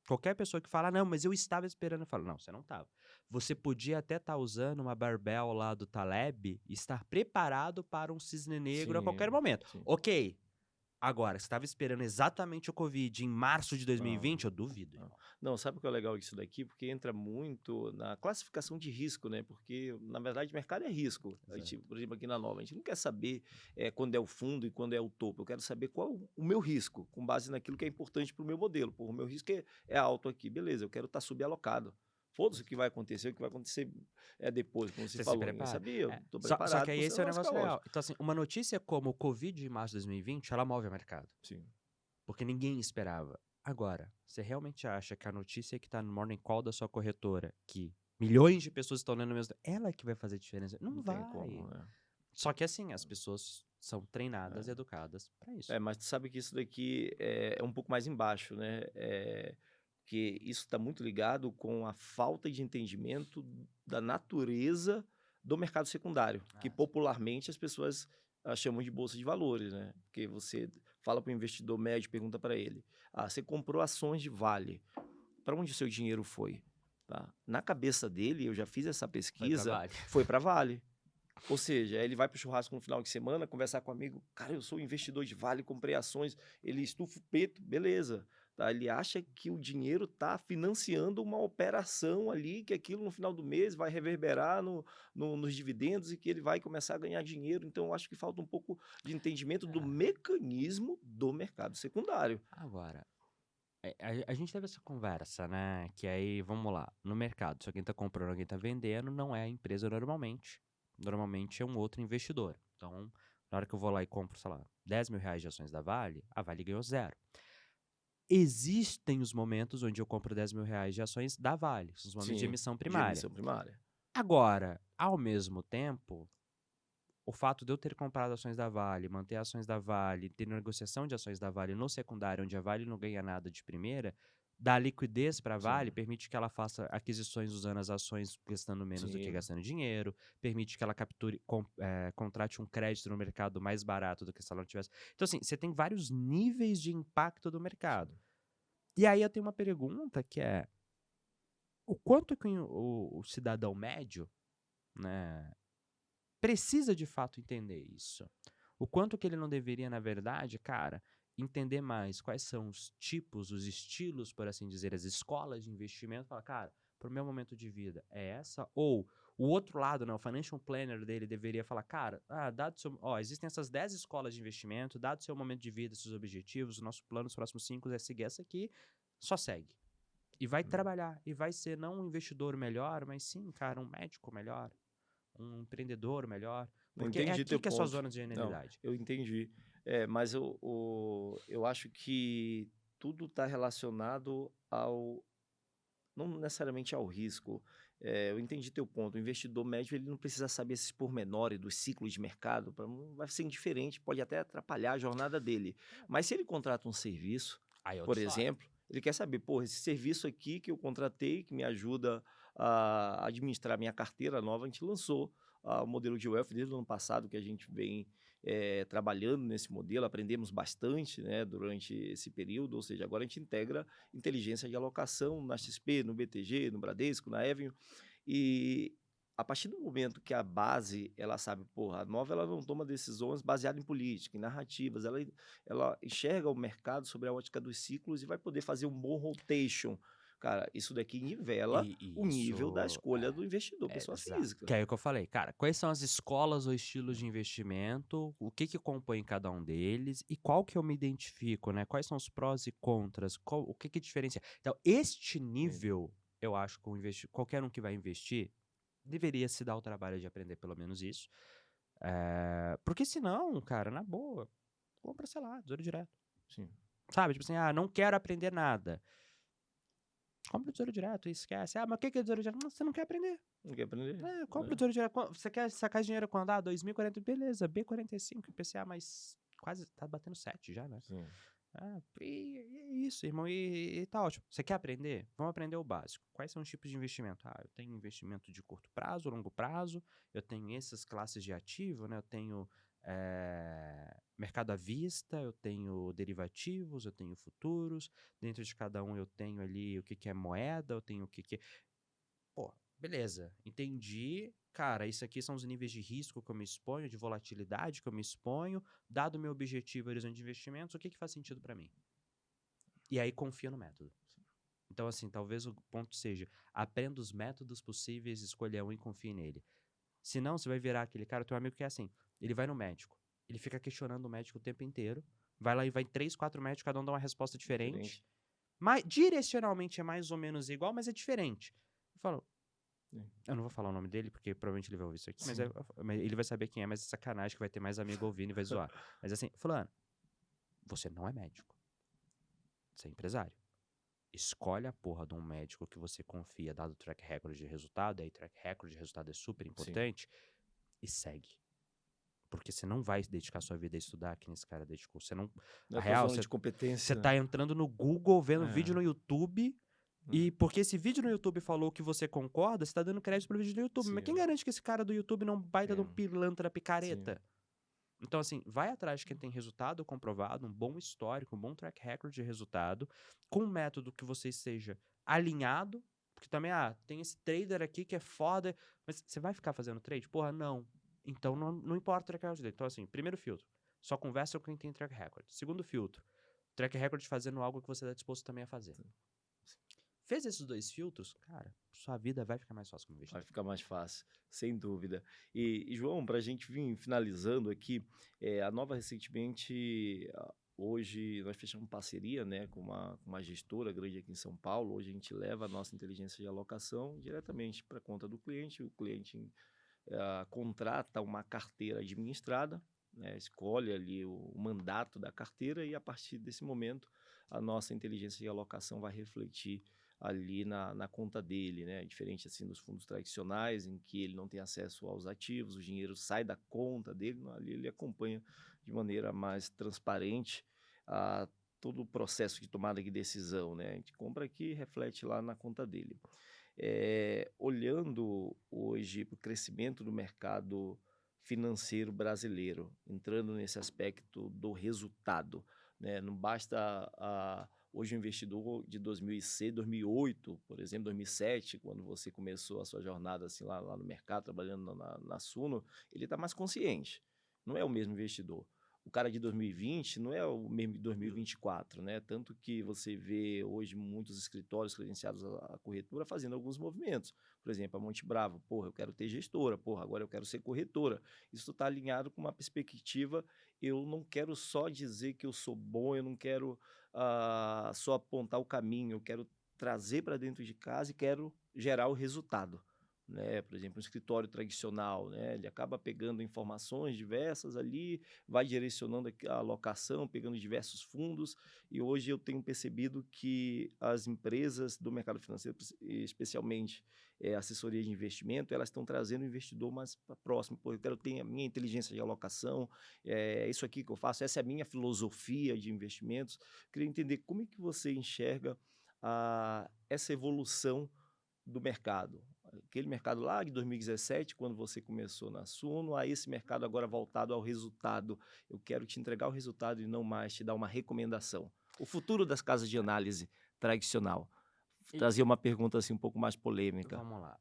Qualquer pessoa que fala: "Não, mas eu estava esperando", eu falo: "Não, você não estava. Você podia até estar usando uma barbell lá do Taleb e estar preparado para um cisne negro a qualquer Sim, momento. sim. Ok, agora, você estava esperando exatamente o Covid em março de Não, 2020? Eu duvido, não. irmão". Não, sabe o que é legal disso daqui? Porque entra muito na classificação de risco, né? Porque, na verdade, mercado é risco. A gente, Exato. por exemplo, aqui na Nova, a gente não quer saber quando é o fundo e quando é o topo. Eu quero saber qual é o meu risco, com base naquilo que é importante para o meu modelo. Pô, o meu risco é alto aqui, beleza, eu quero estar subalocado. Foda-se o que vai acontecer depois, como você Você se falou. Ninguém prepara. sabia, eu É, estou só que preparado aí para o esse é o cenário negócio legal. caótico. Então, assim, uma notícia como o Covid de março de 2020, ela move o mercado. Sim. Porque ninguém esperava. Agora, você realmente acha que a notícia que tá no Morning Call da sua corretora, que milhões de pessoas estão lendo mesmo, ela que vai fazer diferença? Não Não tem como, vai. né? Só que assim, as pessoas são treinadas e É. educadas pra isso. Mas tu sabe que isso daqui é um pouco mais embaixo, né? Porque isso está muito ligado com a falta de entendimento da natureza do mercado secundário, que Sim. popularmente as pessoas chamam de bolsa de valores, né? Porque você fala para o investidor médio, pergunta para ele: você comprou ações de Vale, para onde o seu dinheiro foi? Tá? Na cabeça dele, eu já fiz essa Foi pra pesquisa, Vale. foi para Vale. Ou seja, ele vai para o churrasco no final de semana, conversar com um amigo, cara, eu sou investidor de Vale, comprei ações, ele estufa o peito, beleza. Tá? Ele acha que o dinheiro está financiando uma operação ali, que aquilo no final do mês vai reverberar nos dividendos e que ele vai começar a ganhar dinheiro. Então, eu acho que falta um pouco de entendimento do É. mecanismo do mercado secundário. Agora, a gente teve essa conversa, né? Que aí, vamos lá, no mercado, se alguém tá comprando, alguém tá vendendo, não é a empresa normalmente. Normalmente é um outro investidor. Então, na hora que eu vou lá e compro, sei lá, R$ 10.000 de ações da Vale, a Vale ganhou zero. Existem os momentos onde eu compro R$ 10.000 de ações da Vale, são os momentos de Sim, emissão de primária. emissão primária. Agora, ao mesmo tempo, o fato de eu ter comprado ações da Vale, manter ações da Vale, ter negociação de ações da Vale no secundário, onde a Vale não ganha nada de primeira, dá liquidez para a Vale, Sim, permite que ela faça aquisições usando as ações gastando menos do que sim, gastando dinheiro, permite que ela contrate um crédito no mercado mais barato do que se ela não tivesse. Então, assim, você tem vários níveis de impacto do mercado. sim. E aí eu tenho uma pergunta que é: o quanto que o cidadão médio, né, precisa de fato entender isso? O quanto que ele não deveria, na verdade, cara, entender mais quais são os tipos, os estilos, por assim dizer, as escolas de investimento, falar, cara, pro meu momento de vida é essa? Ou o outro lado, né, o financial planner dele deveria falar, cara, dado seu, existem essas 10 escolas de investimento, dado seu momento de vida, seus objetivos, o nosso plano nos próximos 5 é seguir essa aqui, só segue. E vai Hum. trabalhar, e vai ser não um investidor melhor, mas sim, cara, um médico melhor, um empreendedor melhor, Eu porque é entendi aqui teu que é a sua ponto. zona de Não, genialidade. eu entendi. Mas eu acho que tudo está relacionado ao, não necessariamente ao risco. Eu entendi teu ponto. O investidor médio ele não precisa saber esses pormenores dos ciclos de mercado, vai ser indiferente, pode até atrapalhar a jornada dele. Mas se ele contrata um serviço, Aí é outra por história. exemplo, ele quer saber, pô, esse serviço aqui que eu contratei, que me ajuda a administrar minha carteira nova, a gente lançou o modelo de wealth desde o ano passado, que a gente vem trabalhando nesse modelo, aprendemos bastante, né, durante esse período, ou seja, agora a gente integra inteligência de alocação na XP, no BTG, no Bradesco, na Avenue, e a partir do momento que a base, ela sabe, porra, a Nova ela não toma decisões baseadas em política, em narrativas, ela enxerga o mercado sobre a ótica dos ciclos e vai poder fazer um bom rotation. Cara, isso daqui nivela o E nível da isso escolha do investidor, pessoa exato. física. Que é o que eu falei, cara, quais são as escolas ou estilos de investimento, o que que compõe cada um deles e qual que eu me identifico, né? Quais são os prós e contras, o que que diferencia. Então, este Sim, nível, eu acho que qualquer um que vai investir deveria se dar o trabalho de aprender pelo menos isso. Porque senão, cara, na boa, compra, sei lá, Tesouro Direto. Sim. Sabe? Tipo assim, não quero aprender nada. Compra o Tesouro Direto e esquece. Mas o que é Tesouro Direto? Não, você não quer aprender. Não quer aprender? Compra o Tesouro Direto. Você quer sacar esse dinheiro quando? 2040, beleza. B45, IPCA mais quase, tá batendo 7 já, né? Sim. E é isso, irmão. E tá ótimo. Você quer aprender? Vamos aprender o básico. Quais são os tipos de investimento? Eu tenho investimento de curto prazo, longo prazo. Eu tenho essas classes de ativo, né? Eu tenho mercado à vista, eu tenho derivativos, eu tenho futuros. Dentro de cada um eu tenho ali o que é moeda, eu tenho o que é... Pô, beleza. Entendi. Cara, isso aqui são os níveis de risco que eu me exponho, de volatilidade que eu me exponho. Dado o meu objetivo e horizonte de investimentos, o que faz sentido pra mim? E aí confia no método. Então, assim, talvez o ponto seja, aprenda os métodos possíveis, escolha um e confie nele. Senão, você vai virar aquele cara, teu amigo que é assim, ele vai no médico, ele fica questionando o médico o tempo inteiro, vai lá e vai 3, 4 médicos, cada um dá uma resposta diferente. Mas, direcionalmente é mais ou menos igual, mas é diferente. Eu falo, eu não vou falar o nome dele, porque provavelmente ele vai ouvir isso aqui, mas ele vai saber quem é, mas é sacanagem que vai ter mais amigo ouvindo e vai zoar. Mas assim, fulano, você não é médico. Você é empresário. Escolhe a porra de um médico que você confia, dado o track record de resultado, aí track record de resultado é super importante, e segue. Porque você não vai dedicar sua vida a estudar, que nesse cara dedicou. Você não. Não A é tua real, zona de competência. você tá entrando no Google, vendo vídeo no YouTube, e porque esse vídeo no YouTube falou que você concorda, você tá dando crédito pro vídeo do YouTube. Mas quem garante que esse cara do YouTube não baita de um pilantra picareta? Então, assim, vai atrás de quem tem resultado comprovado, um bom histórico, um bom track record de resultado, com um método que você seja alinhado, porque também, tem esse trader aqui que é foda, mas você vai ficar fazendo trade? Porra, não. Então, não importa o track record dele. Então, assim, primeiro filtro, só conversa com quem tem track record. Segundo filtro, track record fazendo algo que você está disposto também a fazer. Fez esses 2 filtros, cara, sua vida vai ficar mais fácil como investidor. Vai ficar mais fácil, sem dúvida. E João, para a gente vir finalizando aqui, a Nova recentemente, hoje nós fechamos parceria, né, com uma gestora grande aqui em São Paulo. Hoje a gente leva a nossa inteligência de alocação diretamente para a conta do cliente. O cliente contrata uma carteira administrada, né, escolhe ali o mandato da carteira e a partir desse momento a nossa inteligência de alocação vai refletir ali na conta dele, né? Diferente assim dos fundos tradicionais, em que ele não tem acesso aos ativos, o dinheiro sai da conta dele, ali ele acompanha de maneira mais transparente todo o processo de tomada de decisão, né? A gente compra aqui e reflete lá na conta dele. Olhando hoje para o crescimento do mercado financeiro brasileiro, entrando nesse aspecto do resultado, né? Não basta hoje o investidor de 2006, 2008, por exemplo, 2007, quando você começou a sua jornada assim lá no mercado, trabalhando na Suno, ele está mais consciente. Não é o mesmo investidor. O cara de 2020 não é o mesmo de 2024, né? Tanto que você vê hoje muitos escritórios credenciados à corretora fazendo alguns movimentos. Por exemplo, a Monte Bravo, porra, eu quero ter gestora, porra, agora eu quero ser corretora. Isso está alinhado com uma perspectiva, eu não quero só dizer que eu sou bom, eu não quero só apontar o caminho, eu quero trazer para dentro de casa e quero gerar o resultado. Né? Por exemplo, um escritório tradicional, né? Ele acaba pegando informações diversas ali, vai direcionando a alocação, pegando diversos fundos, e hoje eu tenho percebido que as empresas do mercado financeiro, especialmente assessoria de investimento, elas estão trazendo o investidor mais para próximo. Pô, eu quero ter a minha inteligência de alocação, é isso aqui que eu faço, essa é a minha filosofia de investimentos. Queria entender como é que você enxerga essa evolução do mercado. Aquele mercado lá de 2017, quando você começou na Suno, a esse mercado agora voltado ao resultado. Eu quero te entregar o resultado e não mais te dar uma recomendação. O futuro das casas de análise tradicional. Trazer uma pergunta assim um pouco mais polêmica. Vamos lá.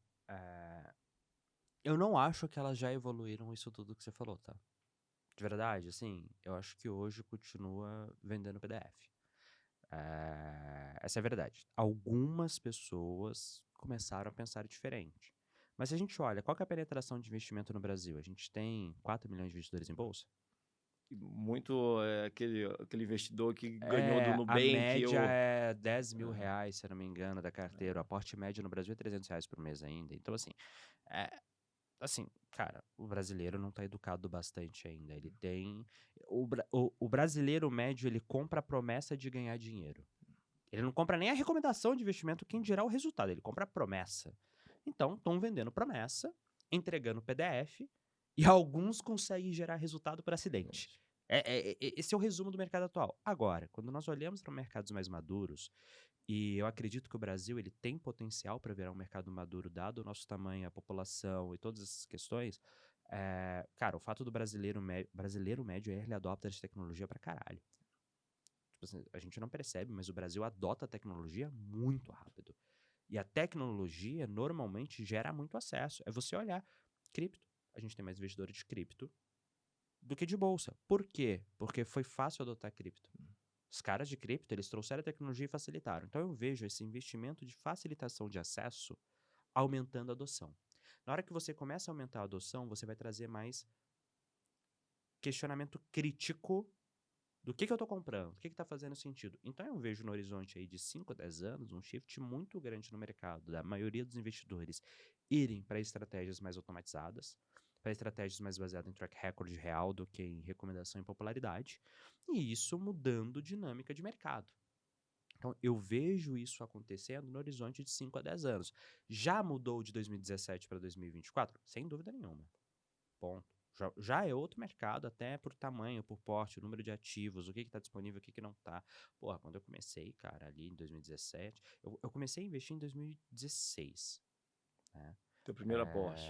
Eu não acho que elas já evoluíram isso tudo que você falou, tá? De verdade, assim, eu acho que hoje continua vendendo PDF. Essa é a verdade. Algumas pessoas começaram a pensar diferente. Mas se a gente olha, qual que é a penetração de investimento no Brasil? A gente tem 4 milhões de investidores em bolsa? Muito aquele investidor que ganhou do A Nubank. média é 10 mil reais, se eu não me engano, da carteira. O aporte médio no Brasil é 300 reais por mês ainda. Então, assim, Assim, cara, o brasileiro não tá educado bastante ainda. Ele tem. O brasileiro médio, ele compra a promessa de ganhar dinheiro. Ele não compra nem a recomendação de investimento, quem dirá o resultado. Ele compra a promessa. Então, estão vendendo promessa, entregando PDF, e alguns conseguem gerar resultado por acidente. Esse é o resumo do mercado atual. Agora, quando nós olhamos para mercados mais maduros, e eu acredito que o Brasil ele tem potencial para virar um mercado maduro, dado o nosso tamanho, a população e todas essas questões, cara, o fato do brasileiro médio é early adopter de tecnologia pra caralho. Tipo assim, a gente não percebe, mas o Brasil adota a tecnologia muito rápido. E a tecnologia normalmente gera muito acesso. É você olhar, cripto, a gente tem mais investidores de cripto do que de bolsa. Por quê? Porque foi fácil adotar cripto. Os caras de cripto, eles trouxeram a tecnologia e facilitaram. Então eu vejo esse investimento de facilitação de acesso aumentando a adoção. Na hora que você começa a aumentar a adoção, você vai trazer mais questionamento crítico do que eu tô comprando, o que tá fazendo sentido. Então eu vejo no horizonte aí de 5 a 10 anos um shift muito grande no mercado, da maioria dos investidores irem para estratégias mais automatizadas, para estratégias mais baseadas em track record real do que em recomendação e popularidade, e isso mudando dinâmica de mercado. Então, eu vejo isso acontecendo no horizonte de 5 a 10 anos. Já mudou de 2017 para 2024? Sem dúvida nenhuma. Ponto. Já é outro mercado, até por tamanho, por porte, o número de ativos, o que está disponível, o que não está. Porra, quando eu comecei, cara, ali em 2017, eu comecei a investir em 2016, né? Teu primeiro aporte.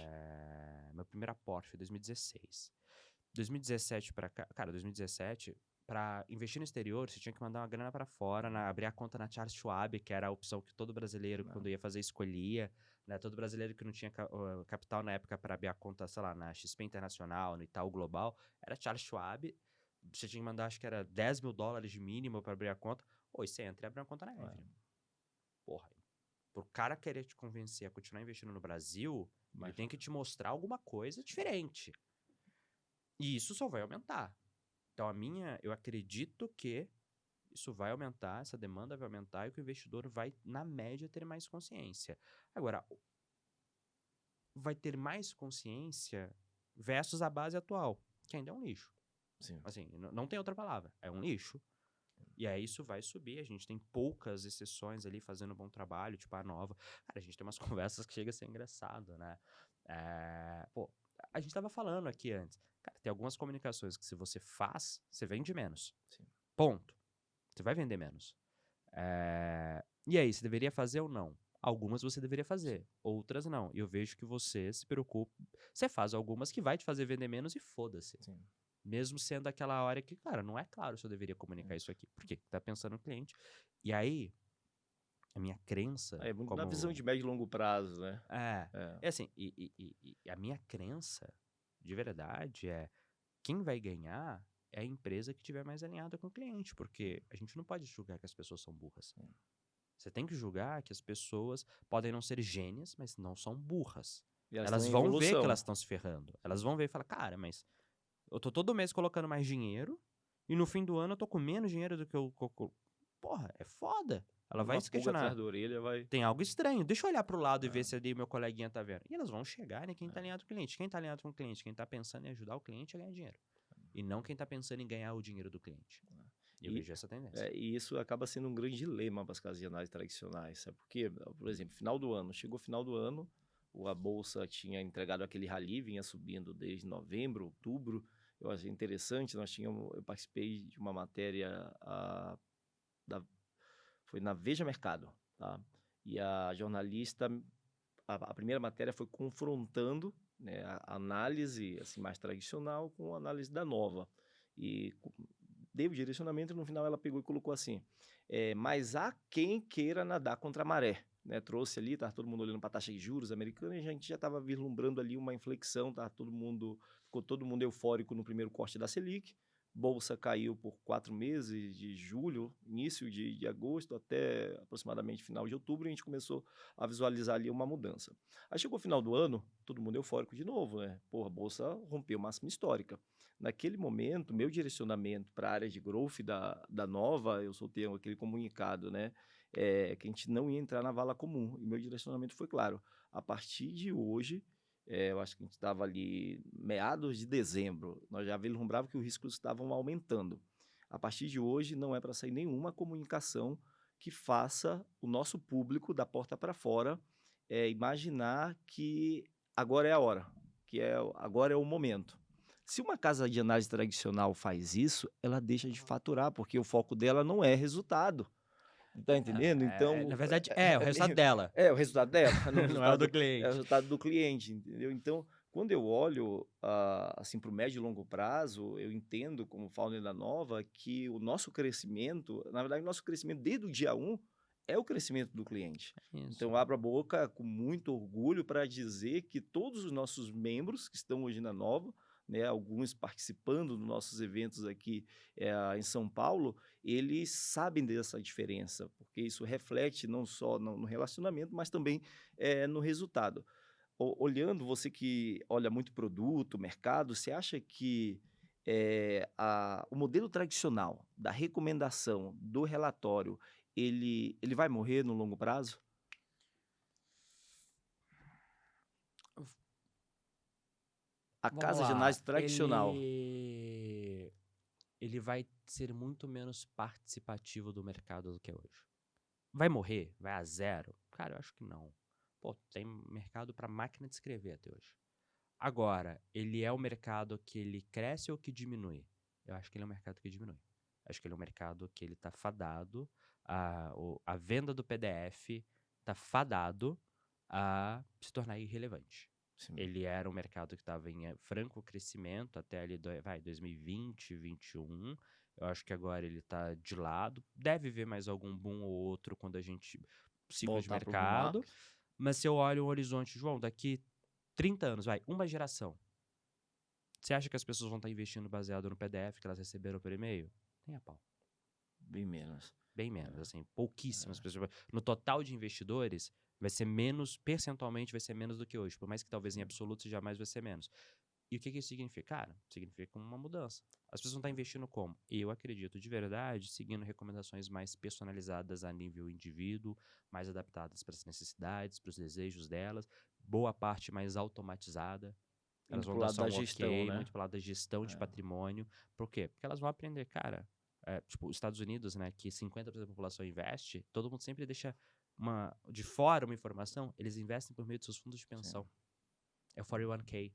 Meu primeiro aporte foi em 2016. 2017 para cá, cara, 2017, para investir no exterior, você tinha que mandar uma grana para fora, abrir a conta na Charles Schwab, que era a opção que todo brasileiro, Não. quando ia fazer, escolhia, né? Todo brasileiro que não tinha capital na época para abrir a conta, sei lá, na XP Internacional, no Itaú Global, era Charles Schwab. Você tinha que mandar, acho que era $10.000 de mínimo para abrir a conta. Hoje você entra e abre uma conta na Evelyn. Porra, pro cara querer te convencer a continuar investindo no Brasil, ele tem que te mostrar alguma coisa diferente. E isso só vai aumentar. Então, eu acredito que isso vai aumentar, essa demanda vai aumentar e que o investidor vai, na média, ter mais consciência. Agora, vai ter mais consciência versus a base atual, que ainda é um lixo. Sim. Assim, não tem outra palavra, é um lixo. E aí isso vai subir, a gente tem poucas exceções ali fazendo um bom trabalho, tipo a Nova. Cara, a gente tem umas conversas que chega a ser engraçado, né? Pô, a gente tava falando aqui antes. Cara, tem algumas comunicações que se você faz, você vende menos. Sim. Ponto. Você vai vender menos. E aí, você deveria fazer ou não? Algumas você deveria fazer, outras não. E eu vejo que você se preocupa. Você faz algumas que vai te fazer vender menos e foda-se. Sim. Mesmo sendo aquela hora que, cara, não é claro se eu deveria comunicar isso aqui. Por quê? Tá pensando no cliente. E aí, a minha crença. É muito na visão de médio e longo prazo, né? É assim, e a minha crença, de verdade, quem vai ganhar é a empresa que estiver mais alinhada com o cliente, porque a gente não pode julgar que as pessoas são burras. Você tem que julgar que as pessoas podem não ser gênias, mas não são burras. Elas vão ver que elas estão se ferrando. Elas vão ver e falar, cara, mas eu tô todo mês colocando mais dinheiro e no fim do ano eu tô com menos dinheiro do que eu... Porra, é foda. Ela vai se questionar. Atrás da orelha vai... Tem algo estranho. Deixa eu olhar pro lado e ver se ali meu coleguinha tá vendo. E elas vão chegar em quem tá alinhado com o cliente. Quem tá alinhado com o cliente? Quem tá pensando em ajudar o cliente a ganhar dinheiro. E não quem tá pensando em ganhar o dinheiro do cliente. E eu vejo essa tendência. E isso acaba sendo um grande dilema para as casas de análise tradicionais. Sabe por quê? Por exemplo, final do ano. Chegou final do ano, a Bolsa tinha entregado aquele rally, vinha subindo desde novembro, outubro. Eu achei interessante, eu participei de uma matéria, foi na Veja Mercado, tá? E a jornalista, a primeira matéria foi confrontando, né, a análise assim, mais tradicional com a análise da Nova. E deu o direcionamento e no final ela pegou e colocou assim, mas há quem queira nadar contra a maré. Né, trouxe ali, estava todo mundo olhando para a taxa de juros americana e a gente já estava vislumbrando ali uma inflexão, ficou todo mundo eufórico no primeiro corte da Selic, Bolsa caiu por 4 meses, de julho, início de agosto até aproximadamente final de outubro, e a gente começou a visualizar ali uma mudança. Aí chegou o final do ano, todo mundo eufórico de novo, né? Porra, a Bolsa rompeu máxima histórica. Naquele momento, meu direcionamento para a área de growth da Nova, eu soltei aquele comunicado, né? Que a gente não ia entrar na vala comum. E meu direcionamento foi claro. A partir de hoje, eu acho que a gente estava ali meados de dezembro, nós já vislumbrava que os riscos estavam aumentando. A partir de hoje, não é para sair nenhuma comunicação que faça o nosso público, da porta para fora, imaginar que agora é a hora, agora é o momento. Se uma casa de análise tradicional faz isso, ela deixa de faturar, porque o foco dela não é resultado. Tá entendendo? Na Então, verdade, é o resultado dela. é o resultado dela, não Não é o do é o cliente. resultado do cliente, entendeu? Então, quando eu olho, assim, para o médio e longo prazo, eu entendo, como founder da Nova, que o nosso crescimento, na verdade, o nosso crescimento desde o dia 1 é o crescimento do cliente. Isso. Então, eu abro a boca com muito orgulho para dizer que todos os nossos membros que estão hoje na Nova, né, alguns participando dos nossos eventos aqui em São Paulo, eles sabem dessa diferença, porque isso reflete não só no relacionamento, mas também no resultado. Olhando, você que olha muito produto, mercado, você acha que o modelo tradicional da recomendação, do relatório, ele vai morrer no longo prazo? A Vamos casa de lá, análise tradicional. ele vai ser muito menos participativo do mercado do que é hoje. Vai morrer? Vai a zero? Cara, eu acho que não. Pô, tem mercado para máquina de escrever até hoje. Agora, ele é o mercado que ele cresce ou que diminui? Eu acho que ele é um mercado que diminui. Acho que ele é um mercado que ele tá fadado, a venda do PDF tá fadado a se tornar irrelevante. Sim. Ele era um mercado que estava em franco crescimento até ali 2020, 2021. Eu acho que agora ele tá de lado. Deve ver mais algum boom ou outro quando a gente... Ciclo de Voltar pro home mercado. market. Mas se eu olho o horizonte, João, daqui 30 anos, uma geração. Você acha que as pessoas vão estar investindo baseado no PDF que elas receberam por e-mail? Nem a pau. Bem menos. Bem menos, assim, pouquíssimas pessoas. No total de investidores, vai ser menos, percentualmente vai ser menos do que hoje. Por mais que talvez em absoluto jamais vai ser menos. E o que isso significa? Cara, significa uma mudança. As pessoas vão estar investindo como? Eu acredito de verdade, seguindo recomendações mais personalizadas a nível indivíduo, mais adaptadas para as necessidades, para os desejos delas, boa parte mais automatizada. Elas Indo vão pro dar lado só da um gestão, ok, né? muito pro lado da gestão de patrimônio. Por quê? Porque elas vão aprender, cara, tipo, os Estados Unidos, né, que 50% da população investe, todo mundo sempre deixa de fora uma informação, eles investem por meio de seus fundos de pensão. Sim. É o 401k.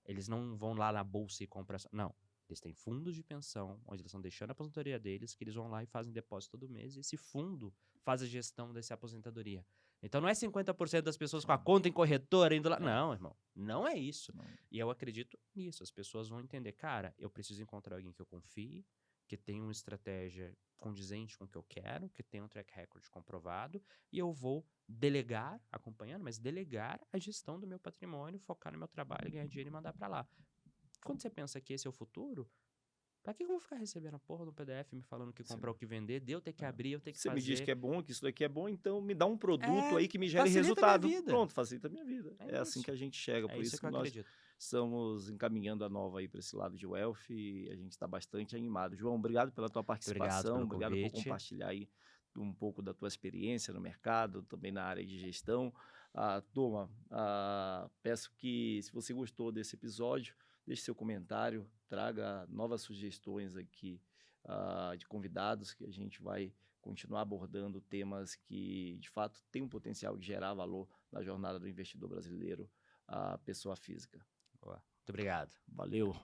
Eles não vão lá na bolsa e compram. Não. Eles têm fundos de pensão, onde eles estão deixando a aposentadoria deles, que eles vão lá e fazem depósito todo mês, e esse fundo faz a gestão dessa aposentadoria. Então não é 50% das pessoas com a conta em corretora indo lá. Não, irmão. Não é isso. Não. E eu acredito nisso. As pessoas vão entender, cara, eu preciso encontrar alguém que eu confie, que tenha uma estratégia condizente com o que eu quero, que tenha um track record comprovado, e eu vou delegar, acompanhando, mas delegar a gestão do meu patrimônio, focar no meu trabalho, ganhar dinheiro e mandar pra lá. Quando você pensa que esse é o futuro, pra que eu vou ficar recebendo a porra do PDF me falando que comprar o que vender, de eu ter que abrir, eu ter que Você fazer... me diz que é bom, que isso daqui é bom, então me dá um produto aí que me gere facilita a minha resultado. vida. Pronto, facilita a minha vida. É É assim isso. que a gente chega, É por isso isso que eu que nós acredito. estamos encaminhando a Nova aí para esse lado de wealth e a gente está bastante animado. João, obrigado pela tua Muito obrigado participação, pelo obrigado por convite. compartilhar aí um pouco da tua experiência no mercado, também na área de gestão. Turma, peço que, se você gostou desse episódio, deixe seu comentário, traga novas sugestões aqui de convidados que a gente vai continuar abordando temas que, de fato, têm um potencial de gerar valor na jornada do investidor brasileiro, a pessoa física. Boa. Muito obrigado. Valeu!